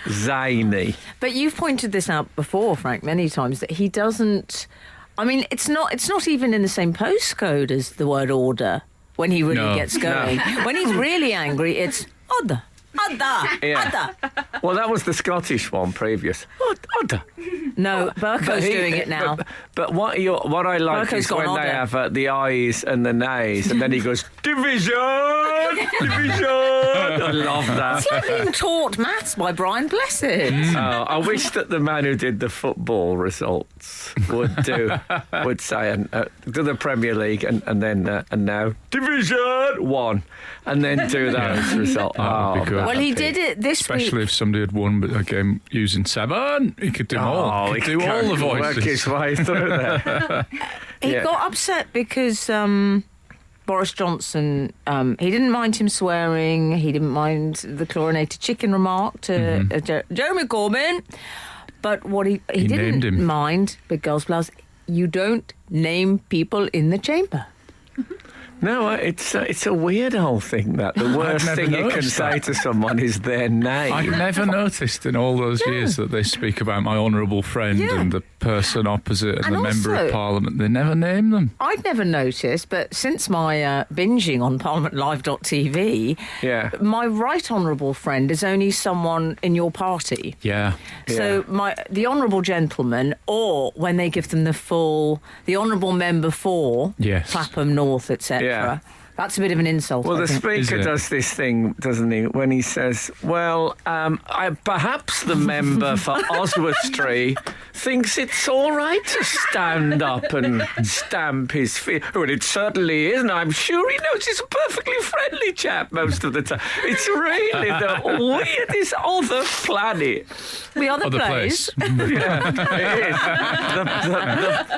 zany. But you've pointed this out before, Frank, many times that he doesn't. I mean, it's not even in the same postcode as the word order when he really No. gets going. When he's really angry, it's order. Yeah. Well, that was the Scottish one previous. Order. No, Burko's doing it now. But what I like Burko's is when gone they order. have the eyes and the nays, and then he goes division. I love that. It's like being taught maths by Brian Blessed. Oh, I wish that the man who did the football results would say do the Premier League and then and now Division 1 and then do those results. That would be good. Well, he that'd did it this Especially week. if somebody had won a game using 7. He could do all. Oh, He could do all the work his voices. way through there. He Yeah. got upset because Boris Johnson, he didn't mind him swearing. He didn't mind the chlorinated chicken remark to Jeremy Corbyn. But what he He didn't named him. mind, Big Girls Blouse, you don't name people in the chamber. No, it's a weird whole thing that the worst never thing you can noticed say that. to someone is their name. I've never noticed in all those years that they speak about my honourable friend Yeah. and the person opposite and And the member also- of Parliament. They never name them. I'd never noticed, but since my binging on ParliamentLive.tv, Yeah. my right honourable friend is only someone in your party. Yeah. So the honourable gentleman, or when they give them the honourable member for Yes. Clapham North, etc. Yeah. That's a bit of an insult. Well, I the think. Is Speaker it? does this thing, doesn't he, when he says, well, perhaps the member for Oswestry thinks it's all right to stand up and stamp his feet. Well, it certainly is, and I'm sure he knows he's a perfectly friendly chap most of the time. It's really the weirdest other planet. The other Other place. place. Yeah, it is.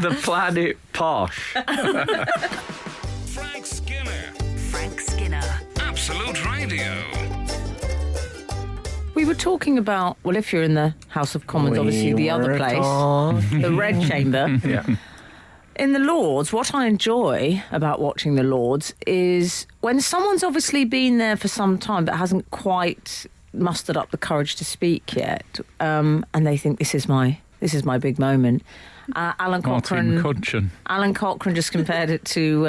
The planet posh. Frank Skinner. Frank Skinner. Absolute Radio. We were talking about, well, if you're in the House of Commons, obviously the other place, the Red Chamber. Yeah. In the Lords, what I enjoy about watching the Lords is when someone's obviously been there for some time but hasn't quite mustered up the courage to speak yet, and they think this is my big moment. Alan Martin Cochrane. McCutcheon. Alan Cochrane just compared it to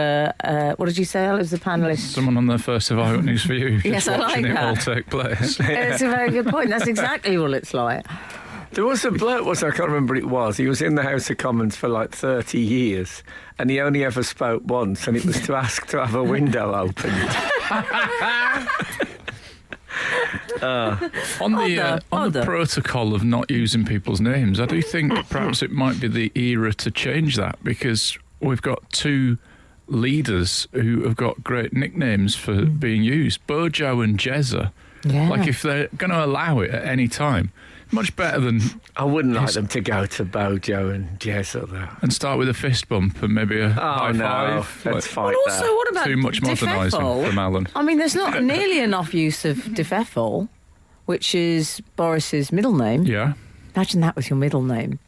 what did you say, Al, as the panelist? Someone on their first of Eyewitness for you. Yes, just I watching like it all that. take place. It's a very good point. That's exactly what it's like. There was a bloke, I can't remember who it was. He was in the House of Commons for like 30 years, and he only ever spoke once, and it was to ask to have a window opened. On the Other. protocol of not using people's names, I do think perhaps it might be the era to change that, because we've got two leaders who have got great nicknames for being used, Bojo and Jezza. Yeah. Like, if they're going to allow it at any time, much better than I wouldn't like them to go to Bojo and Jezza, though. and start with a fist bump and maybe a Oh, high no. five. Let's Like, fight But also, that. what about too much modernising Defeffel? from Alan. I mean, there's not nearly enough use of Defeffel, which is Boris's middle name. Yeah. Imagine that was your middle name.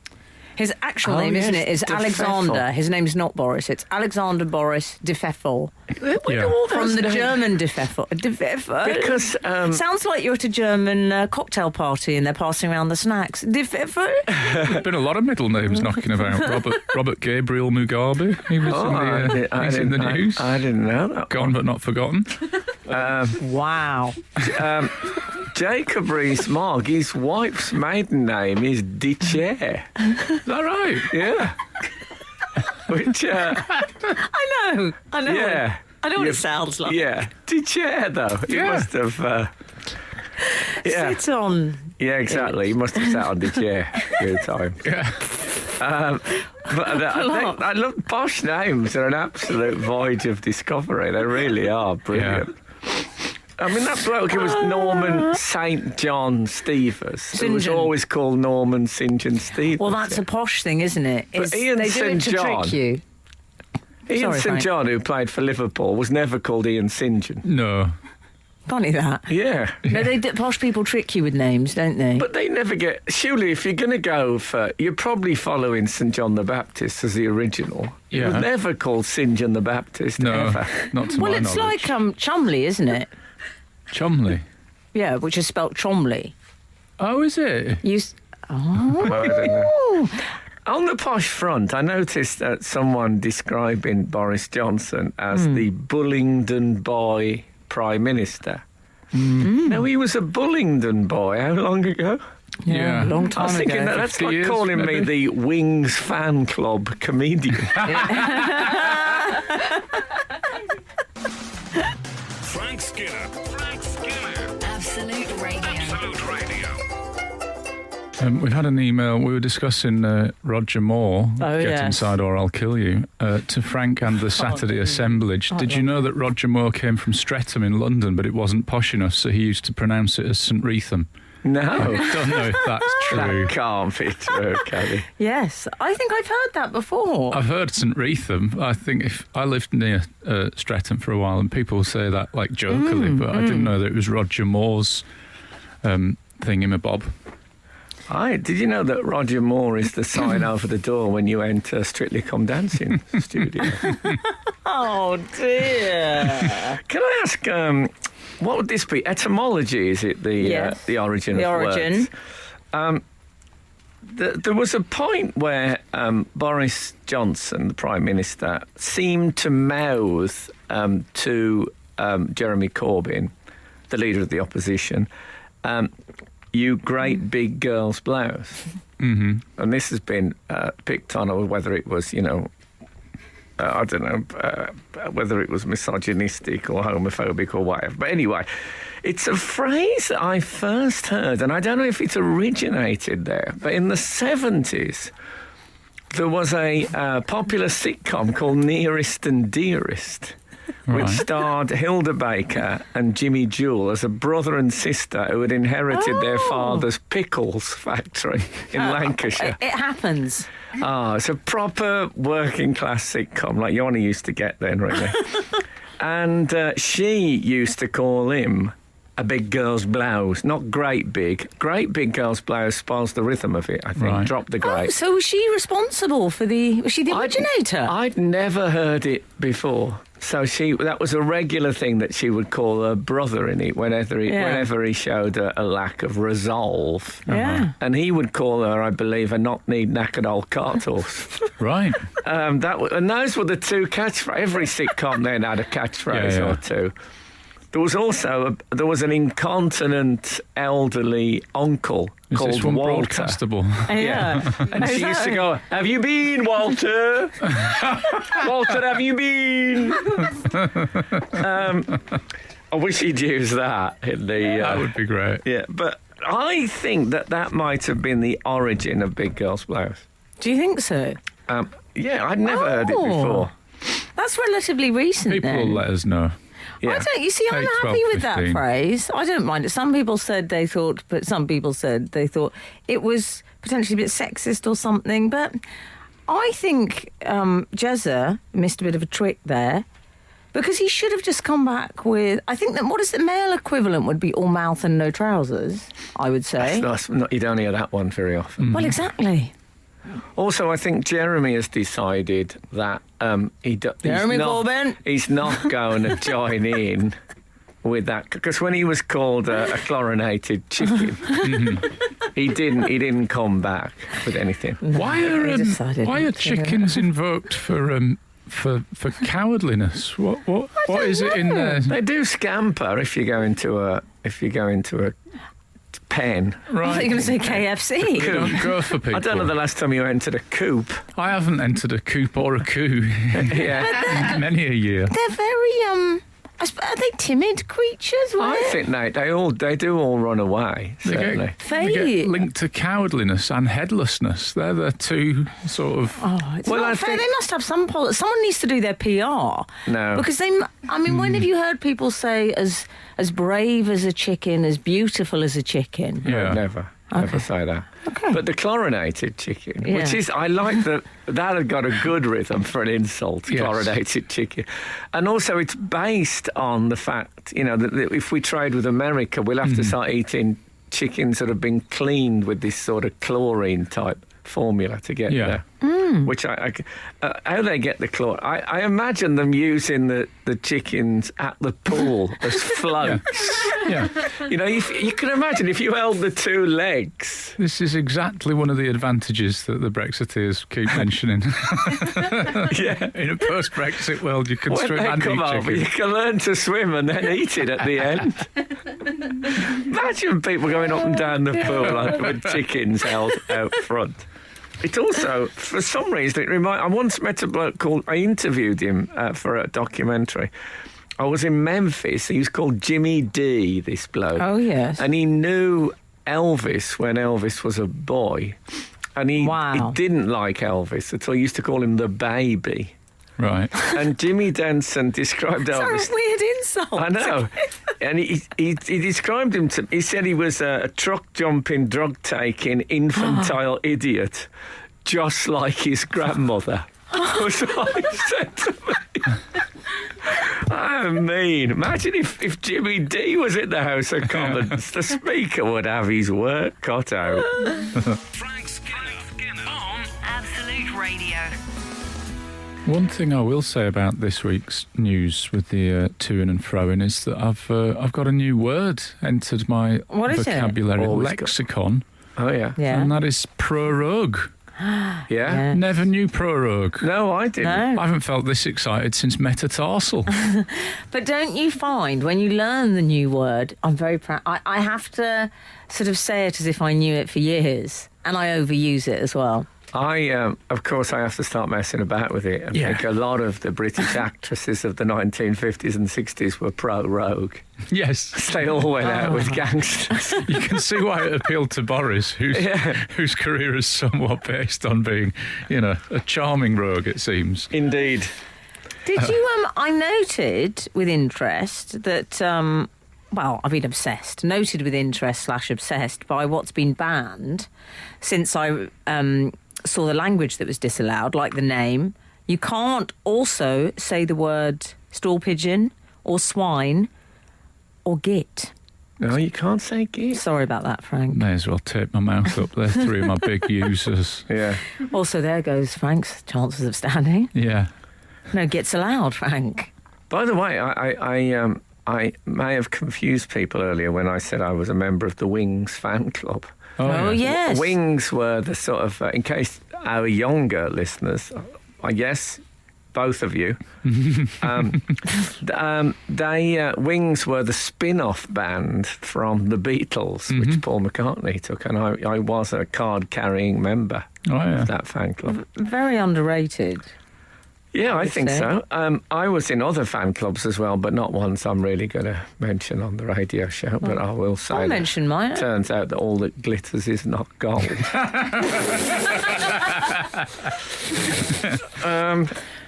His actual Oh, name, isn't yes, it, is Defeffel. Alexander. His name's not Boris. It's Alexander Boris Defeffel. Yeah. From the German Defeffel. Defeffel. Because Sounds like you're at a German cocktail party and they're passing around the snacks. Defeffel. There's been a lot of middle names knocking about. Robert Gabriel Mugabe. He was in the, he's in the news. I didn't know that. Gone but not forgotten. Wow. Jacob Rees-Mogg, his wife's maiden name is Ditcher. Is that right? Yeah. Which, I know. yeah. I know what it sounds like. Yeah. Ditcher, though. He Yeah. must have... yeah. Sit on. Yeah, exactly. He must have sat on the chair a few times. Yeah. But I love posh names. They're an absolute voyage of discovery. They really are brilliant. I mean, that bloke, it was Norman St. John Stevens. It was St. John. always called Norman St. John Stevens. Well, that's a posh thing, isn't it? But Ian they do St. it to John- trick you. Ian Sorry, St. Frank. John, who played for Liverpool, was never called Ian St. John. No. Funny that. Yeah. No, posh people trick you with names, don't they? But they never get... Surely, if you're going to go for... You're probably following St. John the Baptist as the original. It Yeah. was never called St. John the Baptist, No. ever. Not to well, my it's knowledge. like Chumley, isn't it? Chumley. Yeah, which is spelt Chomley. Oh, is it? You. Oh. I don't know. On the posh front, I noticed someone describing Boris Johnson as the Bullingdon boy Prime Minister. Now, he was a Bullingdon boy. How long ago? Yeah. a long I time was thinking ago. that's 50 like years, calling me maybe. the Wings fan club comedian. Frank Skinner. Frank Skinner. Absolute Radio. Absolute Radio. We've had an email. We were discussing Roger Moore, Oh, Get yes. Inside or I'll Kill You, to Frank and the Saturday Assemblage. Did you know that Roger Moore came from Streatham in London, but it wasn't posh enough, so he used to pronounce it as St. Wreatham? No, I don't know if that's true. that can't be true, Kelly. Yes, I think I've heard that before. I've heard St. Wreatham. I think if I lived near Streatham for a while, and people say that like jokingly, but I didn't know that it was Roger Moore's thingamabob. Did you know that Roger Moore is the sign over the door when you enter Strictly Come Dancing studio? Oh dear. Can I ask, what would this be? Etymology, is it? Yes. The origin The of origin. words? There was a point where Boris Johnson, the Prime Minister, seemed to mouth to Jeremy Corbyn, the leader of the opposition, you great big girl's blouse. Mm-hmm. And this has been picked on, or whether it was, I don't know, whether it was misogynistic or homophobic or whatever. But anyway, it's a phrase that I first heard, and I don't know if it originated there, but in the 70s, there was a popular sitcom called Nearest and Dearest, which Right. starred Hilda Baker and Jimmy Jewell as a brother and sister who had inherited their father's pickles factory in Lancashire. It happens. It's a proper working class sitcom like you only used to get then, really. And she used to call him a big girl's blouse, not great big. Great big girl's blouse spoils the rhythm of it, I think. Right. Drop the Oh, great. so was she responsible for was she the originator? I'd never heard it before. So that was a regular thing that she would call her brother in it whenever he showed a lack of resolve. Yeah. And he would call her, I believe, a knock-kneed, knackered old cart horse. Right. And those were the two catchphrases. Every sitcom then had a catchphrase Yeah, yeah. or two. There was also an incontinent elderly uncle Is called this one Walter. broadcastable? Yeah. And she used to go, "Have you been, Walter? Walter, have you been?" I wish he'd used that in the. That would be great. Yeah, but I think that might have been the origin of Big Girl's Blouse. Do you think so? Yeah, I'd never heard it Oh. before. That's relatively recent People then. will let us know. Yeah. I don't. You see, I'm 8, happy 12, with that 15. phrase. I don't mind it. Some people said they thought, but some people said they thought it was potentially a bit sexist or something. But I think Jezza missed a bit of a trick there because he should have just come back with. I think that what is the male equivalent would be all mouth and no trousers. I would say. You don't hear that one very often. Well, exactly. Also, I think Jeremy has decided that Jeremy Corbyn. he's not going to join in with that, because when he was called a chlorinated chicken, he didn't come back with anything. Why he are decided why are not to. chickens invoked for for cowardliness? What is it in there? They do scamper if you go into a pen. I thought you were going to say KFC. They don't go for people. I don't know the last time you entered a coop. I haven't entered a coop or a coup Yeah. many a year. They're very are they timid creatures? I think they do all run away. Certainly. They get linked to cowardliness and headlessness. They're the two sort of. Oh, it's Well, not I fair. think- They must have someone needs to do their PR. No. Because when have you heard people say as brave as a chicken, as beautiful as a chicken? Yeah. Never say that. Okay. But the chlorinated chicken, Yeah. which is, I like that had got a good rhythm for an insult, Yes. chlorinated chicken. And also it's based on the fact, that if we trade with America, we'll have to start eating chickens that have been cleaned with this sort of chlorine type formula to get there. Which how they get the chlorine, I imagine them using the chickens at the pool as floats. Yeah. You can imagine if you held the two legs. This is exactly one of the advantages that the Brexiteers keep mentioning. Yeah. In a post-Brexit world, you can When swim they and come eat over, you chicken. can learn to swim and then eat it at the end. Imagine people going up and down the pool with chickens held out front. It also, for some reason, I once met a bloke I interviewed him for a documentary. I was in Memphis. He was called Jimmy D, this bloke. Oh, yes. And he knew Elvis when Elvis was a boy. And he didn't like Elvis at all. He used to call him the baby. Right. And Jimmy Denson described Elvis. That's a weird insult. I know. And he described him to. He said he was a truck jumping, drug taking, infantile idiot, just like his grandmother. Was what he said to me. I mean, imagine if Jimmy D was in the House of Commons, the Speaker would have his work cut out. Frank Skinner on Absolute Radio. One thing I will say about this week's news with the to-in and fro-in is that I've got a new word entered my What is it? vocabulary Always got- lexicon, Oh yeah. Yeah. and that is prorogue. Yeah. Never knew prorogue. No, I didn't. No. I haven't felt this excited since metatarsal. But don't you find when you learn the new word, I'm very proud. I have to sort of say it as if I knew it for years, and I overuse it as well. Of course, I have to start messing about with it. I think a lot of the British actresses of the 1950s and 60s were pro-rogue. Yes. They all went out with gangsters. You can see why it appealed to Boris, whose career is somewhat based on being, a charming rogue, it seems. Indeed. Did you? I noted with interest that. I've been noted with interest / obsessed by what's been banned since I saw the language that was disallowed, like the name. You can't also say the word stool pigeon or swine or git. No, you can't say git. Sorry about that, Frank. May as well tape my mouth up. They're three of my big users. Yeah. Also, there goes Frank's chances of standing. Yeah. No gits allowed, Frank. By the way, I may have confused people earlier when I said I was a member of the Wings fan club. Oh, yes. Wings were the sort of, in case our younger listeners, I guess both of you, Wings were the spin-off band from the Beatles, which Paul McCartney took, and I was a card-carrying member of that fan club. Very underrated. Yeah, I think so. I was in other fan clubs as well, but not ones I'm really going to mention on the radio show. But I will say, I'll mention mine. Turns out that all that glitters is not gold.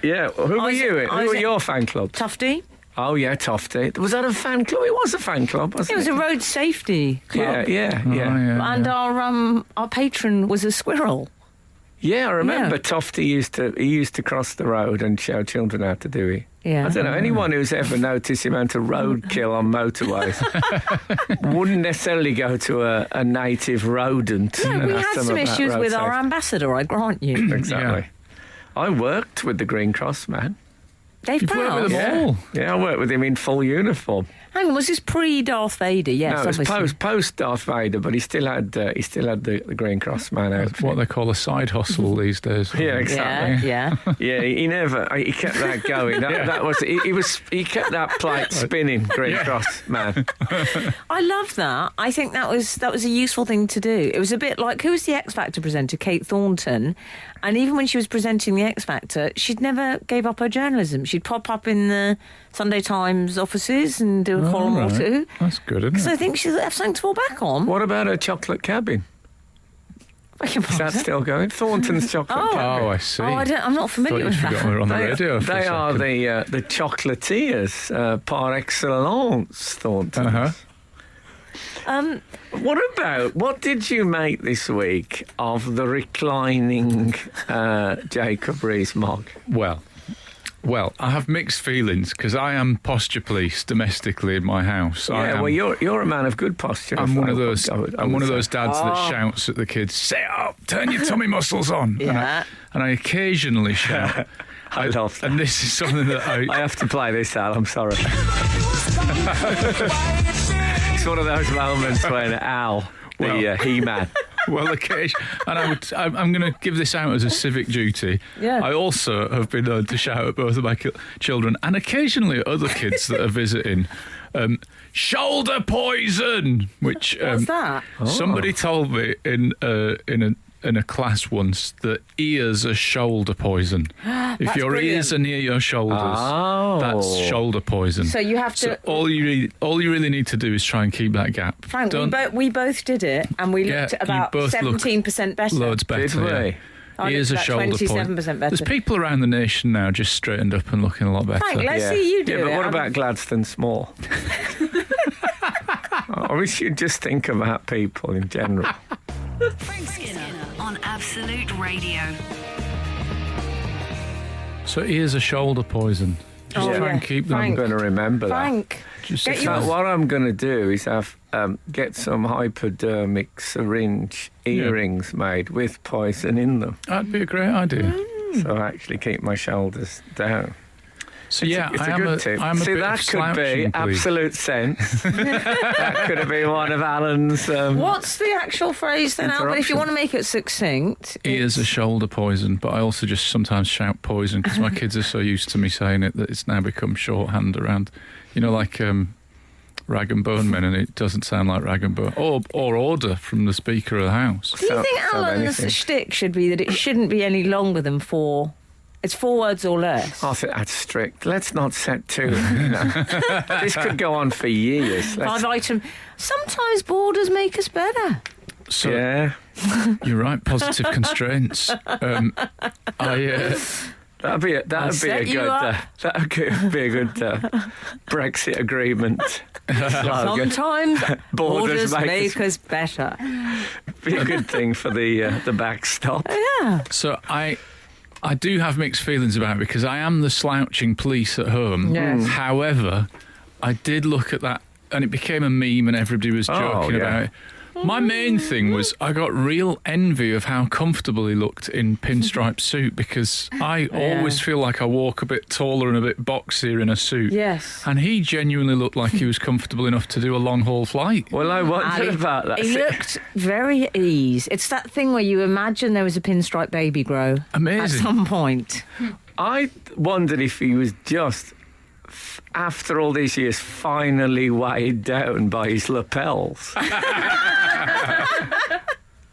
Yeah, who were you in? Who were your fan club? Tufty. Oh yeah, Tofty. Was that a fan club? It was a fan club, wasn't It was a road safety club. Yeah. And our patron was a squirrel. Yeah, I remember Tofty used to cross the road and show children how to do it. Yeah. I don't know, anyone who's ever noticed the amount of roadkill on motorways wouldn't necessarily go to a native rodent. No, and we ask had them some about issues road with our safety. ambassador, I grant you. Exactly. I worked with the Green Cross man. Dave You've worked Prowse. with them all. Yeah, I worked with him in full uniform. Hang on, was this pre-Darth Vader? Yes, No, it was obviously. post Darth Vader, but he still had the Green Cross man outfit. What they call a side hustle these days. Yeah, exactly. Yeah. Yeah, he kept that going. That was he kept that plate spinning. Green Cross man. I love that. I think that was a useful thing to do. It was a bit like, who was the X Factor presenter? Kate Thornton. And even when she was presenting the X Factor, she'd never gave up her journalism. She'd pop up in the Sunday Times offices and do a column or two. That's good, isn't it? So I think she'll have something to fall back on. What about her chocolate cabin? Beg your Is that pardon? still going? Thornton's chocolate cabin. Oh, I see. I'm not familiar Thought with you'd that. forgotten we were on the radio for a They are second. the chocolatiers par excellence, Thorntons. Uh-huh. What did you make this week of the reclining Jacob Rees-Mogg? Well, I have mixed feelings because I am posture police domestically in my house. Yeah, well, you're a man of good posture. I'm one of I those. would I'm one of say. those dads that shouts at the kids, "Sit up, turn your tummy muscles on." Yeah. And I occasionally shout. I love that. And this is something that I have to play this, Al. I'm sorry. It's one of those moments when Al, the He-Man. Well, and I'm going to give this out as a civic duty. Yeah. I also have been known to shout at both of my children and occasionally at other kids that are visiting, shoulder poison, which What's that? somebody told me in a class once that ears are shoulder poison. If your ears are near your shoulders, that's shoulder poison. So you have So to. all you really need to do is try and keep that gap. Frank, Don't- we both did it, and we looked at you about both look 17% better. Loads better. Did we? Yeah. I Ears are looked at shoulder 27% poison. better. There's people around the nation now just straightened up and looking a lot better. Frank, let's see you do yeah, but it. what about Gladstone Small? We should just think about people in general. Frank Skinner on Absolute Radio. So ears are shoulder poison. Just Oh, try yeah. and keep them. I'm going to remember Frank, Just get if your- that. What I'm going to do is get some hypodermic syringe earrings made with poison in them, That'd be a great idea. so I actually keep my shoulders down. So It's yeah, a I am good tip. I'm a See, bit that of could be slouching, please. absolute sense. That could have been one of Alan's. What's the actual phrase then, Albert? If you Interruption. want to make it succinct. Ears are shoulder poison, but I also just sometimes shout poison because my kids are so used to me saying it that it's now become shorthand around, like rag and bone men, and it doesn't sound like rag and bone. Or order from the Speaker of the House. Do you think Sound Alan's anything. shtick should be that it shouldn't be any longer than 4? It's 4 words or less. I think that's strict. Let's not set to. This could go on for years. 5 item. Sometimes borders make us better. So Yeah, you're right. Positive constraints. that'd be a set you good up. that'd be a good Brexit agreement slogan. Sometimes Borders borders make make us- us better. Be a good thing for the backstop. Yeah. So I do have mixed feelings about it because I am the slouching police at home. Yes. However, I did look at that and it became a meme and everybody was joking yeah. about it. My main thing was I got real envy of how comfortable he looked in pinstripe suit because I always feel like I walk a bit taller and a bit boxier in a suit. Yes. And he genuinely looked like he was comfortable enough to do a long haul flight. Well, I wondered Ali, about that. He looked very at ease. It's that thing where you imagine there was a pinstripe baby grow at Amazing. some point. I wondered if he was just, after all these years, finally weighed down by his lapels.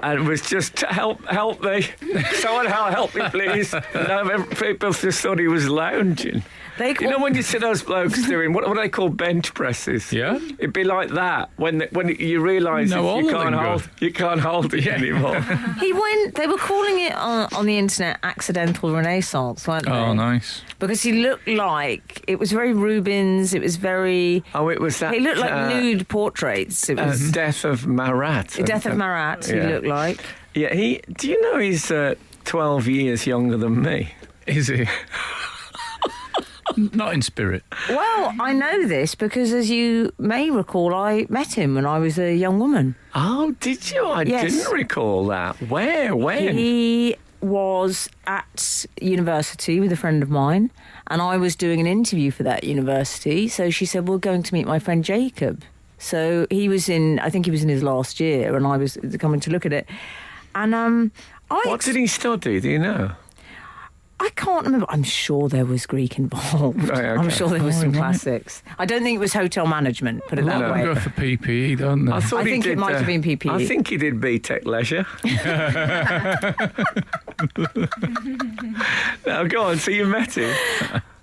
And was just help me, someone help me, please. No, people just thought he was lounging. They You know when you see those blokes doing what do they call bench presses? Yeah. It'd be like that when you realise No, all you of them can't hold it anymore. He went. They were calling it on the internet "accidental Renaissance," weren't they? Oh, nice. Because he looked like it was very Rubens. It was very. Oh, it was that. He looked like nude portraits. It was Death of Marat. the Death of Marat. Yeah. He looked like. Yeah, do you know he's 12 years younger than me? Is he? Not in spirit. Well, I know this because, as you may recall, I met him when I was a young woman. Oh, did you? I Yes. didn't recall that. Where? When? He was at university with a friend of mine, and I was doing an interview for that university. So she said, we're going to meet my friend Jacob. So I think he was in his last year, and I was coming to look at it. And What did he study? Do you know? I can't remember. I'm sure there was Greek involved. Right, okay. I'm sure there was some right. classics. I don't think it was hotel management, put it that They way. go for PPE, don't they? I thought I he think it did, might have been PPE. I think he did BTEC leisure. Now, go on. So you met him.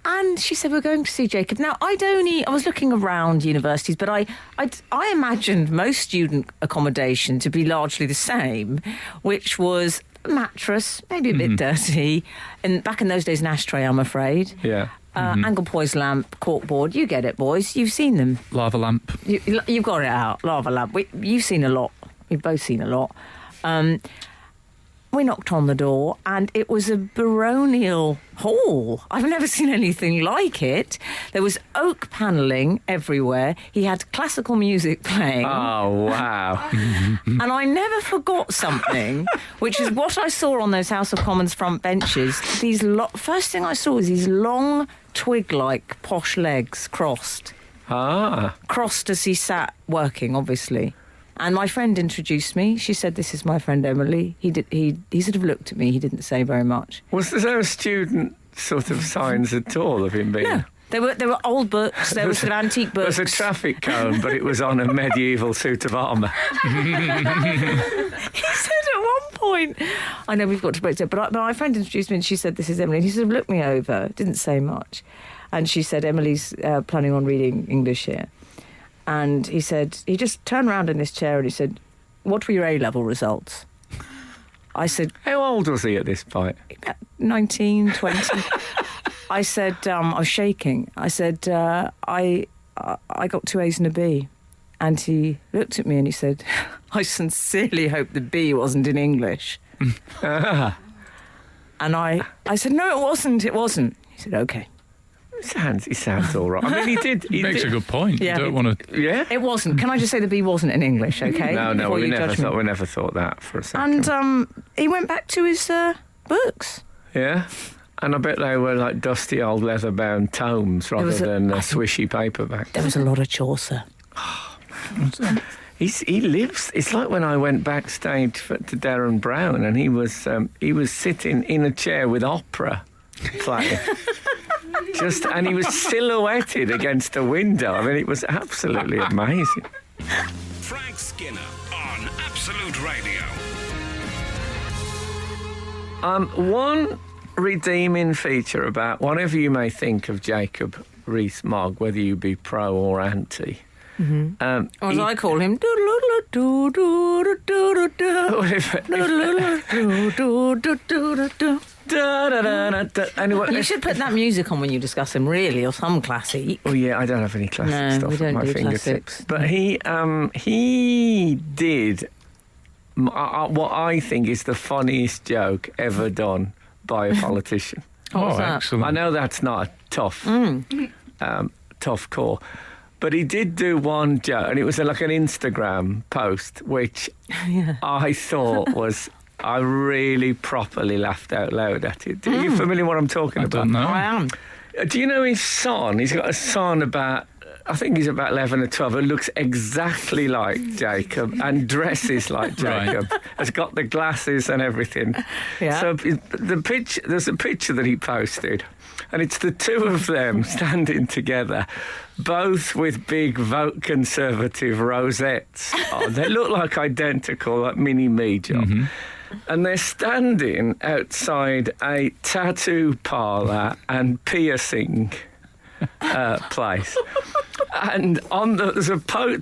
And she said, we're going to see Jacob. Now, I was looking around universities, but I imagined most student accommodation to be largely the same, which was a mattress, maybe a bit dirty, and back in those days, an ashtray, I'm afraid. Yeah. Anglepoise lamp, corkboard. You get it, boys. You've seen them. Lava lamp. You've got it out. Lava lamp. You've seen a lot. We've both seen a lot. We knocked on the door, and it was a baronial hall. I've never seen anything like it. There was oak panelling everywhere. He had classical music playing. Oh, wow. And I never forgot something, which is what I saw on those House of Commons front benches. First thing I saw was these long, twig-like posh legs crossed. Crossed as he sat working, obviously. And my friend introduced me. She said, this is my friend Emily. He sort of looked at me. He didn't say very much. Was there student sort of signs at all of him being... No. There were old books. There were sort of antique books. There was a traffic cone, but it was on a medieval suit of armour. He said at one point, I know we've got to break it, but my friend introduced me and she said, this is Emily. And he sort of looked me over, didn't say much. And she said, Emily's planning on reading English here. And he said, he just turned around in this chair and he said, what were your A-level results? I said... How old was he at this point? 19, 20. I said, I was shaking. I said, I got 2 A's and a B. And he looked at me and he said, I sincerely hope the B wasn't in English. And I said, no, it wasn't. He said, OK. He sounds all right. I mean, he did... He makes a good point. Yeah. You don't want to... Yeah? It wasn't. Can I just say the B wasn't in English, OK? No, Before we you never judge me. thought that for a second. And he went back to his books. Yeah? And I bet they were like dusty old leather-bound tomes rather than swishy paperback. There was a lot of Chaucer. He lives... It's like when I went backstage to Darren Brown and he was sitting in a chair with opera playing. And he was silhouetted against a window. I mean, it was absolutely amazing. Frank Skinner on Absolute Radio. One redeeming feature about whatever you may think of Jacob Rees-Mogg, whether you be pro or anti. Or as I call him, Anyway, you should put that music on when you discuss him, really, or some classic. Oh yeah, I don't have any classic No, stuff we don't at my do fingertips. classics. But he did what I think is the funniest joke ever done by a politician. What was that? Excellent. I know that's not a tough call, but he did do one joke, and it was like an Instagram post, which I thought was... I really properly laughed out loud at it. Are you familiar with what I'm talking I about? don't know. I am. Do you know his son? He's got a son about... I think he's about 11 or 12, who looks exactly like Jacob and dresses like Jacob. Has got the glasses and everything. Yeah. So there's a picture that he posted, and it's the two of them standing together, both with big Vote Conservative rosettes on. They look like identical, like mini-me, John. And they're standing outside a tattoo parlour and piercing place. And there's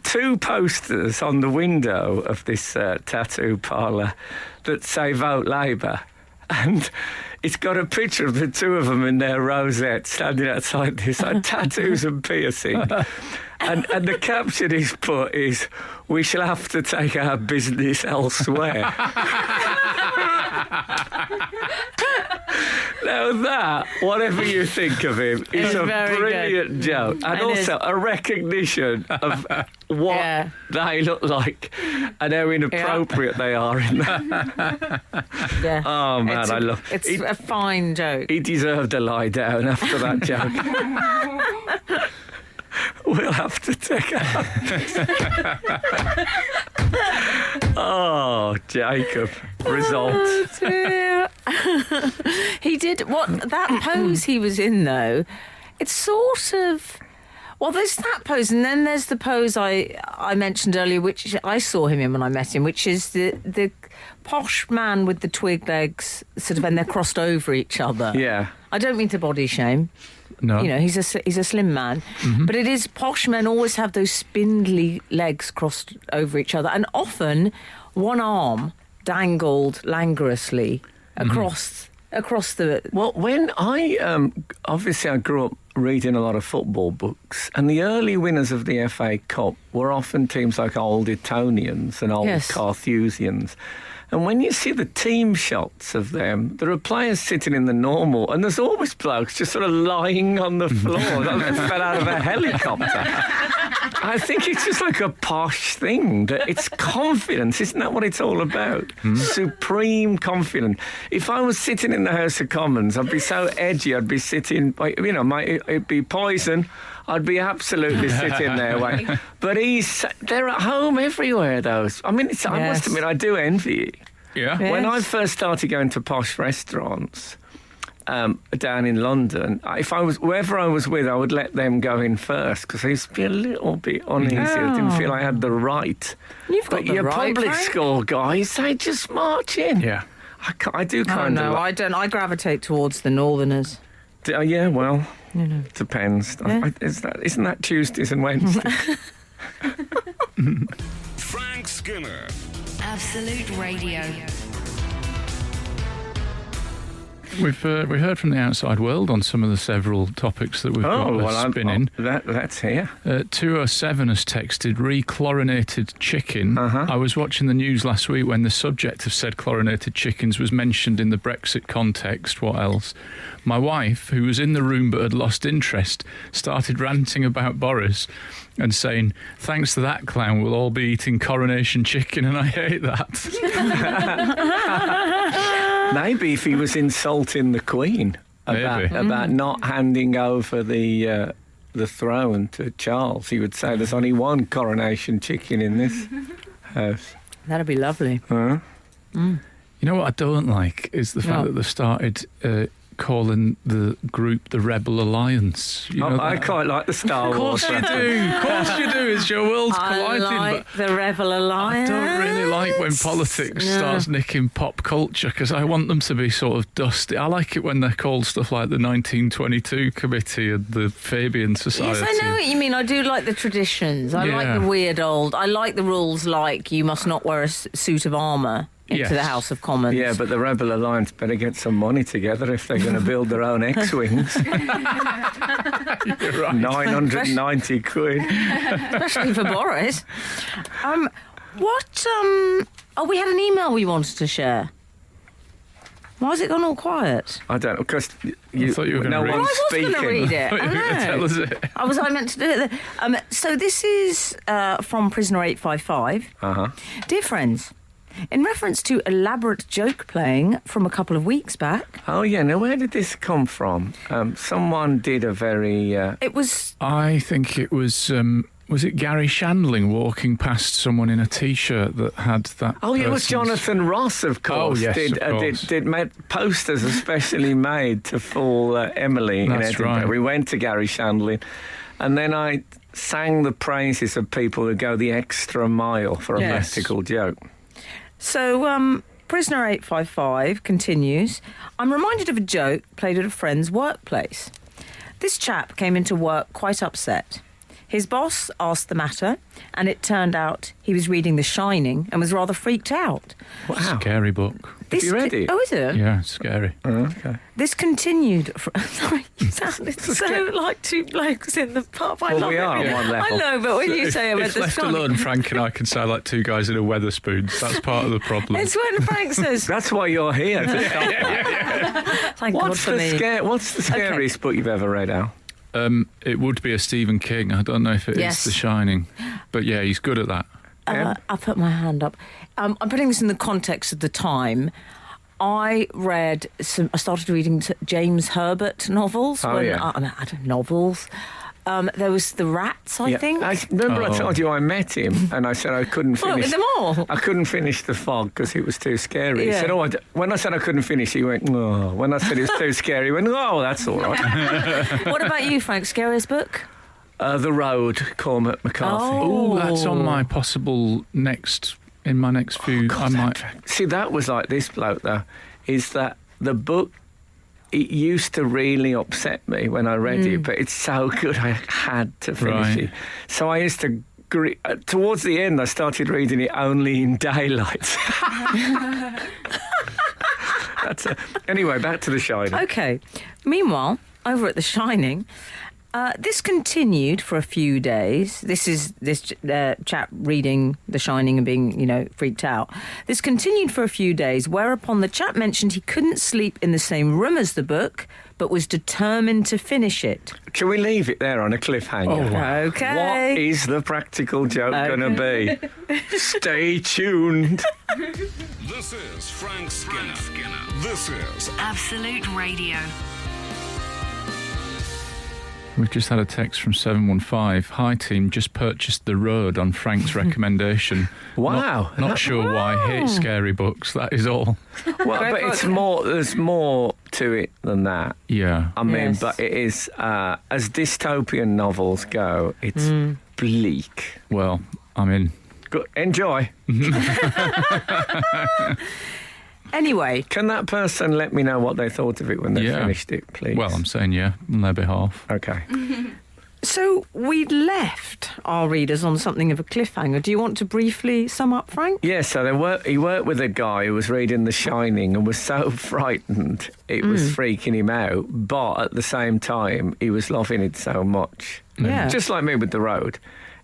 two posters on the window of this tattoo parlour that say Vote Labour. And it's got a picture of the two of them in their rosettes standing outside this, like tattoos and piercing. And the caption he's put is, "We shall have to take our business elsewhere." Now that, whatever you think of him, is It's a very brilliant joke. And It is. also a recognition of what Yeah. they look like and how inappropriate they are in that. Yeah. Oh, man, I love It's it. a fine joke. He deserved to lie down after that joke. We'll have to take out. Oh, Jacob. Result. Oh, dear. He did that pose he was in though. It's sort of there's that pose, and then there's the pose I mentioned earlier, which I saw him in when I met him, which is the posh man with the twig legs, sort of, and they're crossed over each other. Yeah. I don't mean to body shame. No. You know, he's a slim man, but it is posh men always have those spindly legs crossed over each other, and often one arm dangled languorously across the. Well, when I obviously I grew up reading a lot of football books, and the early winners of the FA Cup were often teams like Old Etonians and Old Yes. Carthusians. And when you see the team shots of them, there are players sitting in the normal, and there's always blokes just sort of lying on the floor like they fell out of a helicopter. I think it's just like a posh thing. That it's confidence, isn't that what it's all about? Supreme confidence. If I was sitting in the House of Commons, I'd be so edgy. I'd be sitting, it'd be Poison. I'd be absolutely sitting there waiting. But they're at home everywhere, those. I mean, I must Yes. admit, I do envy you. Yeah. Yeah. When I first started going to posh restaurants down in London, whoever I was with, I would let them go in first because I used to be a little bit uneasy. I didn't feel I had the right. You've got But the your right, public Frank. school guys, they just march in. Yeah. I do Oh kind of. no, I don't. I gravitate towards the Northerners. Yeah, well, depends. Yeah. Isn't that Tuesdays and Wednesdays? Frank Skinner. Absolute Radio. We've heard from the outside world on some of the several topics that we've got spinning. That's here. 207 has texted re-chlorinated chicken. I was watching the news last week when the subject of said chlorinated chickens was mentioned in the Brexit context. What else? My wife, who was in the room but had lost interest, started ranting about Boris and saying, thanks to that clown, we'll all be eating coronation chicken, and I hate that. Maybe if he was insulting the Queen about not handing over the throne to Charles, he would say there's only one coronation chicken in this house. That'd be lovely. Huh? You know what I don't like is the fact No. that they've started calling the group the Rebel Alliance. You know I that? quite like the Star Of Wars. course you do. Of course you do. It's your world's I colliding. like But the Rebel I Alliance. don't really like when politics starts nicking pop culture because I want them to be sort of dusty. I like it when they're called stuff like the 1922 Committee and the Fabian Society. Yes, I know what you mean. I do like the traditions. I like Yeah. the weird old. I like the rules like you must not wear a suit of armour into Yes. the House of Commons. Yeah, but the Rebel Alliance better get some money together if they're going to build their own X-Wings. You're right. 990 quid. Especially for Boris. We had an email we wanted to share. Why has it gone all quiet? I don't know, because I thought you were no gonna read it. one's I was going speaking. to read it. What are you going to tell us it? Was I meant to do it? So this is from Prisoner 855. Uh-huh. Dear friends, in reference to elaborate joke playing from a couple of weeks back, Oh, yeah, now where did this come from? Someone did a very... it was I think it was it Gary Shandling walking past someone in a T-shirt that had that? Oh, yeah, it was person's- Jonathan Ross, of course. yes, did, of course. did made posters especially made to fool Emily in That's Edinburgh. right. We went to Gary Shandling, and then I sang the praises of people who go the extra mile for a Yes. practical joke. So, Prisoner 855 continues. I'm reminded of a joke played at a friend's workplace. This chap came into work quite upset. His boss asked the matter, and it turned out he was reading The Shining and was rather freaked out. Wow. Scary book. Have you read it? Oh, is it? Yeah, it's scary. Okay. This continued. Sorry, you sounded so like two blokes in the pub. I Well, love we it. are on one level. I know, but when you say I read If the left Shining, alone, Frank and I can sound like two guys in a Weatherspoons. That's part of the problem. it's when Frank says, That's why you're here. To stop. "Thank God What's for the me." What's the scariest book you've ever read, Al? It would be a Stephen King. I don't know if it is Yes. The Shining, but yeah, he's good at that. I put my hand up. I'm putting this in the context of the time. I started reading James Herbert novels. Oh, yeah. I don't know, novels. There was The Rats, I think. I remember I told you I met him and I said I couldn't Well, finish with them all. I couldn't finish The Fog because it was too scary. He Yeah. said, when I said I couldn't finish, he went, "Oh." When I said it was too scary, he went, "Oh, that's all right." What about you, Frank? Scariest book? The Road, Cormac McCarthy. Oh. Oh, that's on my possible in my next few. I might. See, that was like this bloke, though, is that the book, it used to really upset me when I read it, but it's so good I had to finish Right. it. So I used to, towards the end, I started reading it only in daylight. Anyway, back to The Shining. Okay. Meanwhile, over at The Shining, this continued for a few days. This is this chap reading The Shining and being, freaked out. This continued for a few days, whereupon the chap mentioned he couldn't sleep in the same room as the book, but was determined to finish it. Can we leave it there on a cliffhanger? Okay. What is the practical joke going to be? Stay tuned. This is Frank Skinner. This is Absolute Radio. We've just had a text from 715. Hi team, just purchased The Road on Frank's recommendation. Wow. Not sure why I hate scary books. That is all. Well, Great but it's book. more. There's more to it than that. Yeah. I mean, Yes. but it is as dystopian novels go. It's bleak. Well, I mean, Good. Enjoy. Anyway, Can that person let me know what they thought of it when they Yeah. finished it, please? well, I'm saying yeah on their behalf. Okay. so we left our readers on something of a cliffhanger. Do you want to briefly sum up, Frank? Yeah, so he worked with a guy who was reading The Shining and was so frightened it was freaking him out, but at the same time he was loving it so much. Yeah. Just like me with The Road,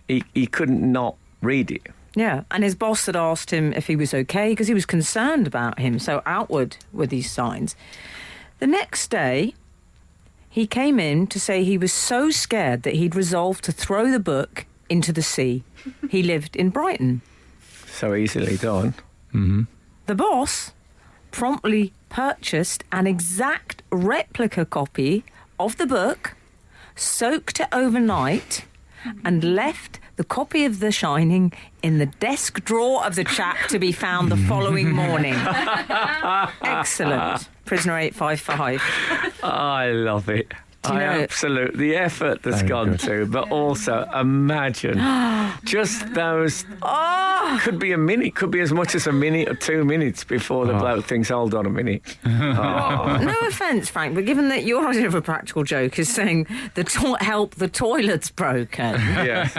he couldn't not read it. Yeah, and his boss had asked him if he was okay because he was concerned about him, so outward were these signs. The next day, he came in to say he was so scared that he'd resolved to throw the book into the sea. He lived in Brighton. So easily done. The boss promptly purchased an exact replica copy of the book, soaked it overnight, and left the copy of The Shining in the desk drawer of the chap to be found the following morning. Excellent. Prisoner 855. I love it. Do you know- Absolutely. The effort that's Very gone good. to, but also imagine just those. Could be a minute, could be as much as a minute or 2 minutes before the bloke thinks, hold on a minute. No offence, Frank, but given that your idea of a practical joke is saying help, the toilet's broken. Yes.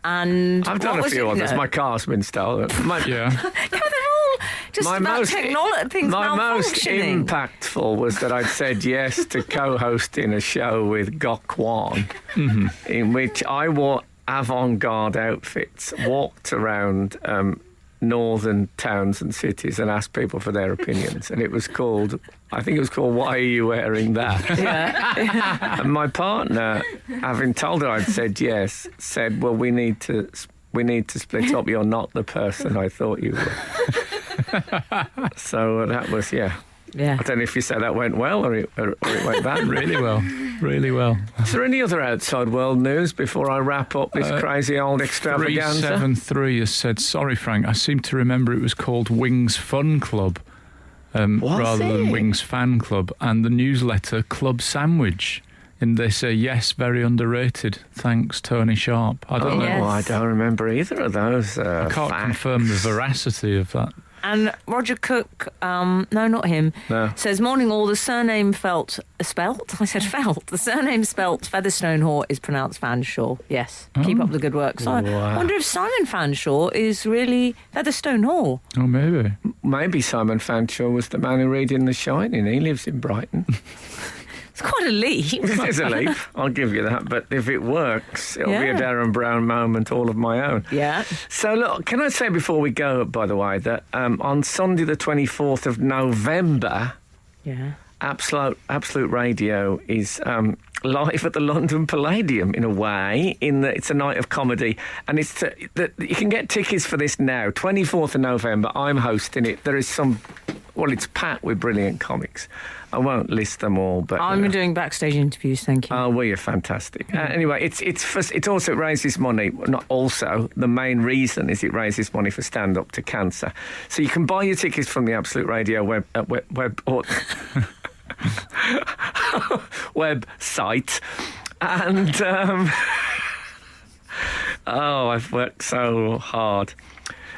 And I've done what a was few it? others. No. My car's been stolen. Yeah. Yeah, they're all just My about most- technology, things My most malfunctioning. impactful was that I'd said yes to co-hosting a show with Gok Kwan, in which I wore avant-garde outfits, walked around northern towns and cities and asked people for their opinions. And it was called, I think it was called, Why Are You Wearing That? Yeah. And my partner, having told her I'd said yes, said, well, we need to split up. You're not the person I thought you were. So that was, yeah. Yeah. I don't know if you said that went well or it went bad. Really well. Really well. Is there any other outside world news before I wrap up this crazy old extravaganza? 373 has said, sorry, Frank, I seem to remember it was called Wings Fun Club rather than it? Wings Fan Club, and the newsletter Club Sandwich. And they say, yes, very underrated. Thanks, Tony Sharp. I don't know. Yes. I don't remember either of those. I can't facts. confirm the veracity of that. And Roger Cook, no, not him, No. says, morning all, the surname spelt? I said felt. The surname spelt Featherstone Hall is pronounced Fanshawe. Yes, keep up the good work. So I Wow. wonder if Simon Fanshawe is really Featherstone Hall. Oh, maybe. Maybe Simon Fanshawe was the man who read in The Shining. He lives in Brighton. It's quite a leap. It is a leap, I'll give you that. But if it works, it'll be a Yeah. Darren Brown moment all of my own. Yeah. So, look, can I say before we go, by the way, that on Sunday the 24th of November, Yeah. Absolute Radio is live at the London Palladium, in a way, in that it's a night of comedy. And it's you can get tickets for this now. 24th of November, I'm hosting it. There is some... Well, it's packed with brilliant comics. I won't list them all, but... I'm doing backstage interviews, thank you. Oh, well, you're fantastic. Anyway, it also raises money. Not also, the main reason is it raises money for Stand Up to Cancer. So you can buy your tickets from the Absolute Radio website. And, I've worked so hard.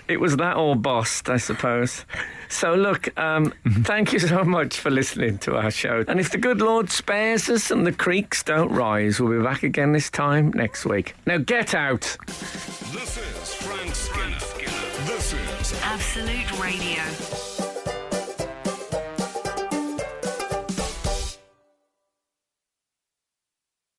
It was that or bust, I suppose. So, look, thank you so much for listening to our show. And if the good Lord spares us and the creeks don't rise, we'll be back again this time next week. Now, get out. This is Frank Skinner. This is Absolute Radio.